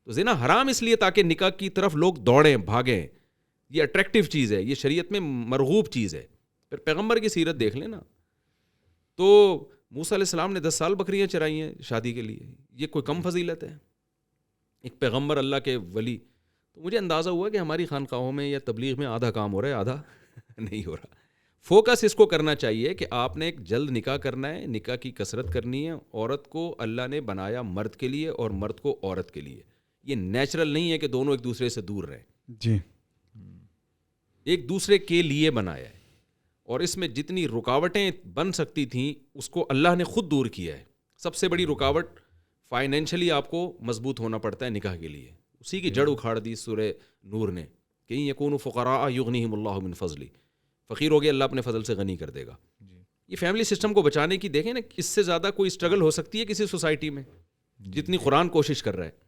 تو زنا حرام اس لیے تاکہ نکاح کی طرف لوگ دوڑیں بھاگیں. یہ اٹریکٹیو چیز ہے, یہ شریعت میں مرغوب چیز ہے. پھر پیغمبر کی سیرت دیکھ لینا تو موسیٰ علیہ السلام نے 10 سال بکریاں چرائی ہیں شادی کے لیے. یہ کوئی کم فضیلت ہے؟ ایک پیغمبر اللہ کے ولی. تو مجھے اندازہ ہوا کہ ہماری خانقاہوں میں یا تبلیغ میں آدھا کام ہو رہا ہے, آدھا نہیں ہو رہا. فوکس اس کو کرنا چاہیے کہ آپ نے ایک جلد نکاح کرنا ہے, نکاح کی کثرت کرنی ہے. عورت کو اللہ نے بنایا مرد کے لیے اور مرد کو عورت کے لیے. یہ نیچرل نہیں ہے کہ دونوں ایک دوسرے سے دور رہیں. جی. ایک دوسرے کے لیے بنایا ہے, اور اس میں جتنی رکاوٹیں بن سکتی تھیں اس کو اللہ نے خود دور کیا ہے. سب سے بڑی رکاوٹ فائنینشلی آپ کو مضبوط ہونا پڑتا ہے نکاح کے لیے. اسی کی جڑ اکھاڑ دی سورہ نور نے کہ یکونوا فقراء یغنیہم اللہ من فضلہ. فقیر ہو گیا اللہ اپنے فضل سے غنی کر دے گا. یہ فیملی سسٹم کو بچانے کی دیکھیں نا, اس سے زیادہ کوئی اسٹرگل ہو سکتی ہے کسی سوسائٹی میں جتنی قرآن کوشش کر رہا ہے.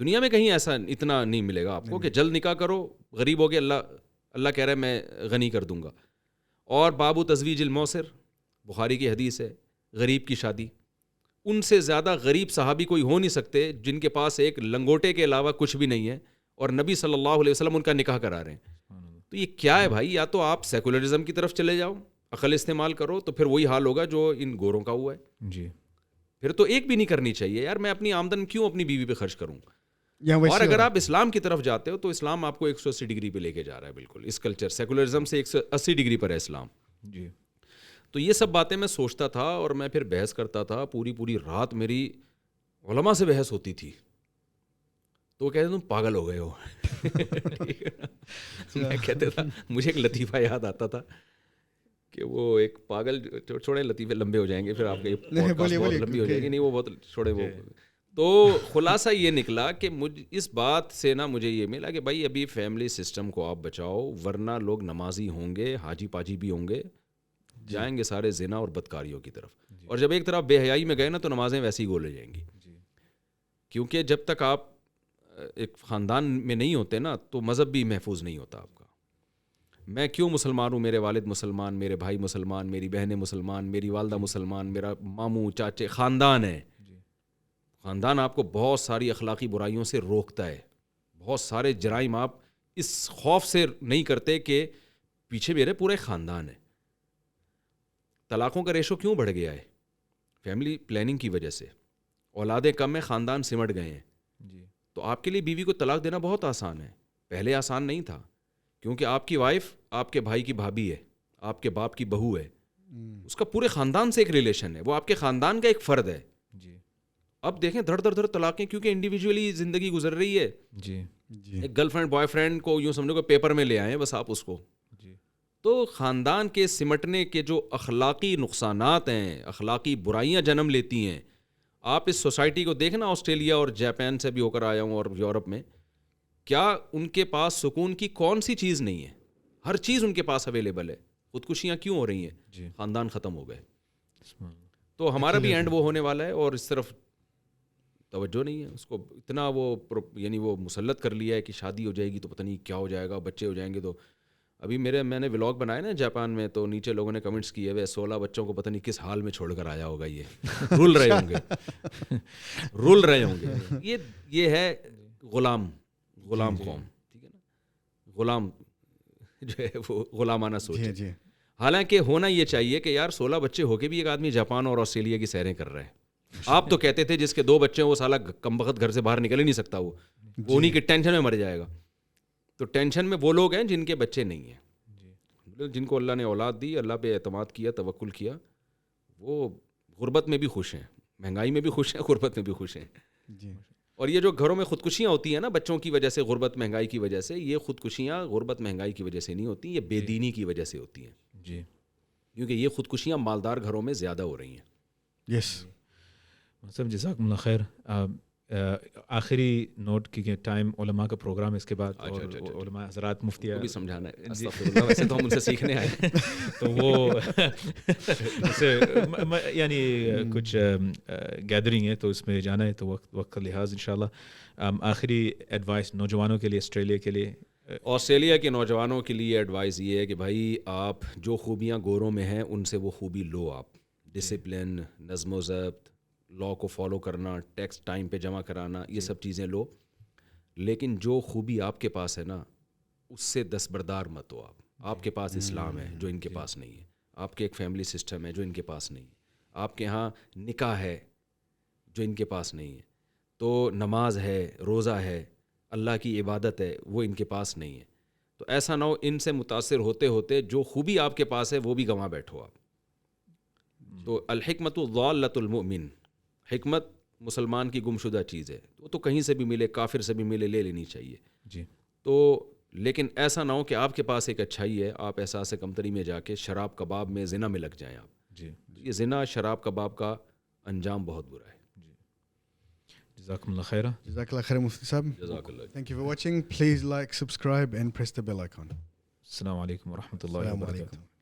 دنیا میں کہیں ایسا اتنا نہیں ملے گا آپ کو کہ جلد نکاح کرو, غریب ہو گیا اللہ کہہ رہا ہے میں غنی کر دوں گا. اور بابو تزویج الموسر, بخاری کی حدیث ہے, غریب کی شادی. ان سے زیادہ غریب صحابی کوئی ہو نہیں سکتے جن کے پاس ایک لنگوٹے کے علاوہ کچھ بھی نہیں ہے, اور نبی صلی اللہ علیہ وسلم ان کا نکاح کرا رہے ہیں. تو یہ کیا ہے بھائی؟ یا تو آپ سیکولرزم کی طرف چلے جاؤ, عقل استعمال کرو, تو پھر وہی حال ہوگا جو ان گوروں کا ہوا ہے. جی. پھر تو ایک بھی نہیں کرنی چاہیے یار. میں اپنی آمدن کیوں اپنی بیوی پہ خرچ کروں؟ اور اگر آپ اسلام کی طرف جاتے ہو تو اسلام آپ کو 180 ڈگری پہ لے کے جا رہا ہے. بالکل اس کلچر سیکولرزم سے 180 ڈگری پر ہے اسلام. جی. تو یہ سب باتیں میں سوچتا تھا اور میں پھر بحث کرتا تھا. پوری رات میری علماء سے بحث ہوتی تھی. تو وہ کہتے تم پاگل ہو گئے ہو. میں کہتا تھا, مجھے ایک لطیفہ یاد آتا تھا کہ وہ ایک پاگل, چھوڑے لطیفے لمبے ہو جائیں گے پھر آپ کے بہت لمبی ہو جائے گی. نہیں وہ بہت چھوڑے. وہ تو خلاصہ یہ نکلا کہ اس بات سے نا مجھے یہ ملا کہ بھائی ابھی فیملی سسٹم کو آپ بچاؤ, ورنہ لوگ نمازی ہوں گے, حاجی پاجی بھی ہوں گے, جائیں گے سارے زنا اور بدکاریوں کی طرف. اور جب ایک طرف بے حیائی میں گئے نا تو نمازیں ویسے ہی گولے جائیں گی. کیونکہ جب تک آپ ایک خاندان میں نہیں ہوتے نا تو مذہب بھی محفوظ نہیں ہوتا آپ کا. میں کیوں مسلمان ہوں؟ میرے والد مسلمان, میرے بھائی مسلمان, میری بہنیں مسلمان, میری والدہ مسلمان, میرا ماموں چاچے, خاندان ہے. خاندان آپ کو بہت ساری اخلاقی برائیوں سے روکتا ہے. بہت سارے جرائم آپ اس خوف سے نہیں کرتے کہ پیچھے میرے پورے خاندان ہے. طلاقوں کا ریشو کیوں بڑھ گیا ہے؟ فیملی پلاننگ کی وجہ سے. اولادیں کم ہیں, خاندان سمٹ گئے ہیں. تو آپ کے لیے بیوی کو طلاق دینا بہت آسان ہے. پہلے آسان نہیں تھا کیونکہ آپ کی وائف آپ کے بھائی کی بھابھی ہے, آپ کے باپ کی بہو ہے, اس کا پورے خاندان سے ایک ریلیشن ہے, وہ آپ کے خاندان کا ایک فرد ہے. جی اب دیکھیں دھڑ دھڑ دھڑ طلاقیں کیونکہ انڈیویجولی زندگی گزر رہی ہے. جی ایک گرل فرینڈ بوائے فرینڈ کو یوں سمجھو کہ پیپر میں لے آئے بس آپ اس کو. جی تو خاندان کے سمٹنے کے جو اخلاقی نقصانات ہیں, اخلاقی برائیاں جنم لیتی ہیں, آپ اس سوسائٹی کو دیکھنا, آسٹریلیا اور جاپان سے بھی ہو کر آیا ہوں اور یورپ میں, کیا ان کے پاس سکون کی کون سی چیز نہیں ہے؟ ہر چیز ان کے پاس اویلیبل ہے. خودکشیاں کیوں ہو رہی ہیں؟ جی خاندان ختم ہو گئے. تو ہمارا بھی اینڈ وہ ہونے والا ہے اور اس طرف توجہ نہیں ہے. اس کو اتنا وہ یعنی وہ مسلط کر لیا ہے کہ شادی ہو جائے گی تو پتہ نہیں کیا ہو جائے گا, بچے ہو جائیں گے. تو ابھی میں نے ولاگ بنایا نا جاپان میں, تو نیچے لوگوں نے کمنٹس کیے ہوئے 16 بچوں کو پتہ نہیں کس حال میں چھوڑ کر آیا ہوگا, یہ رول رہے ہوں گے رول رہے ہوں گے. یہ ہے غلام قوم, ٹھیک ہے نا, غلام جو ہے وہ غلامانہ سوچ ہے. حالانکہ ہونا یہ چاہیے کہ یار 16 بچے ہو کے بھی ایک آدمی جاپان اور آسٹریلیا کی سیریں کر رہے ہیں. آپ تو کہتے تھے جس کے 2 بچے ہیں وہ سالہ کم بخت گھر سے باہر نکل ہی نہیں سکتا, وہ انہیں کی ٹینشن میں مر جائے گا. تو ٹینشن میں وہ لوگ ہیں جن کے بچے نہیں ہیں, جن کو اللہ نے اولاد دی, اللہ پہ اعتماد کیا, توکل کیا, وہ غربت میں بھی خوش ہیں, مہنگائی میں بھی خوش ہیں, غربت میں بھی خوش ہیں. اور یہ جو گھروں میں خودکشیاں ہوتی ہیں نا بچوں کی وجہ سے, غربت مہنگائی کی وجہ سے, یہ خودکشیاں غربت مہنگائی کی وجہ سے نہیں ہوتی, یہ بے دینی کی وجہ سے ہوتی ہیں. جی کیونکہ یہ خودکشیاں مالدار گھروں میں زیادہ ہو رہی ہیں. یس صاحب جزاکم اللہ خیر. آخری نوٹ کی ٹائم علماء کا پروگرام اس کے بعد, اور علماء حضرات مفتیہ بھی سمجھانا ہے, استغفر اللہ, ویسے تو ہم ان سے سیکھنے آئے تو وہ یعنی کچھ گیدرنگ ہے تو اس میں جانا ہے, تو وقت کا لحاظ انشاءاللہ آخری ایڈوائس نوجوانوں کے لیے, آسٹریلیا کے لیے. آسٹریلیا کے نوجوانوں کے لیے ایڈوائس یہ ہے کہ بھائی آپ جو خوبیاں گوروں میں ہیں ان سے وہ خوبی لو. آپ ڈسپلن, نظم و ضبط, لا کو فالو کرنا, ٹیکس ٹائم پہ جمع کرانا, یہ سب چیزیں لو. لیکن جو خوبی آپ کے پاس ہے نا اس سے دستبردار مت ہو. آپ کے پاس اسلام ہے جو ان کے پاس نہیں ہے, آپ کے ایک فیملی سسٹم ہے جو ان کے پاس نہیں ہے, آپ کے ہاں نکاح ہے جو ان کے پاس نہیں ہے, تو نماز ہے, روزہ ہے, اللہ کی عبادت ہے, وہ ان کے پاس نہیں ہے. تو ایسا نہ ہو ان سے متاثر ہوتے ہوتے جو خوبی آپ کے پاس ہے وہ بھی گنوا بیٹھو آپ. تو الحکمت ضالۃ المؤمن, حکمت مسلمان کی گمشدہ چیز ہے, وہ تو کہیں سے بھی ملے, کافر سے بھی ملے, لے لینی چاہیے. جی تو لیکن ایسا نہ ہو کہ آپ کے پاس ایک اچھائی ہے, آپ احساس کمتری میں جا کے شراب کباب میں زنا میں لگ جائیں آپ. جی یہ زنا شراب کباب کا انجام بہت برا ہے. جزاکم اللہ خیر. جزاک اللہ خیر مفتی صاحب. جزاک اللہ. Thank you for watching. Please like, subscribe and press the bell icon. السلام علیکم ورحمۃ اللہ السلام وبرکاتہ. علیکم.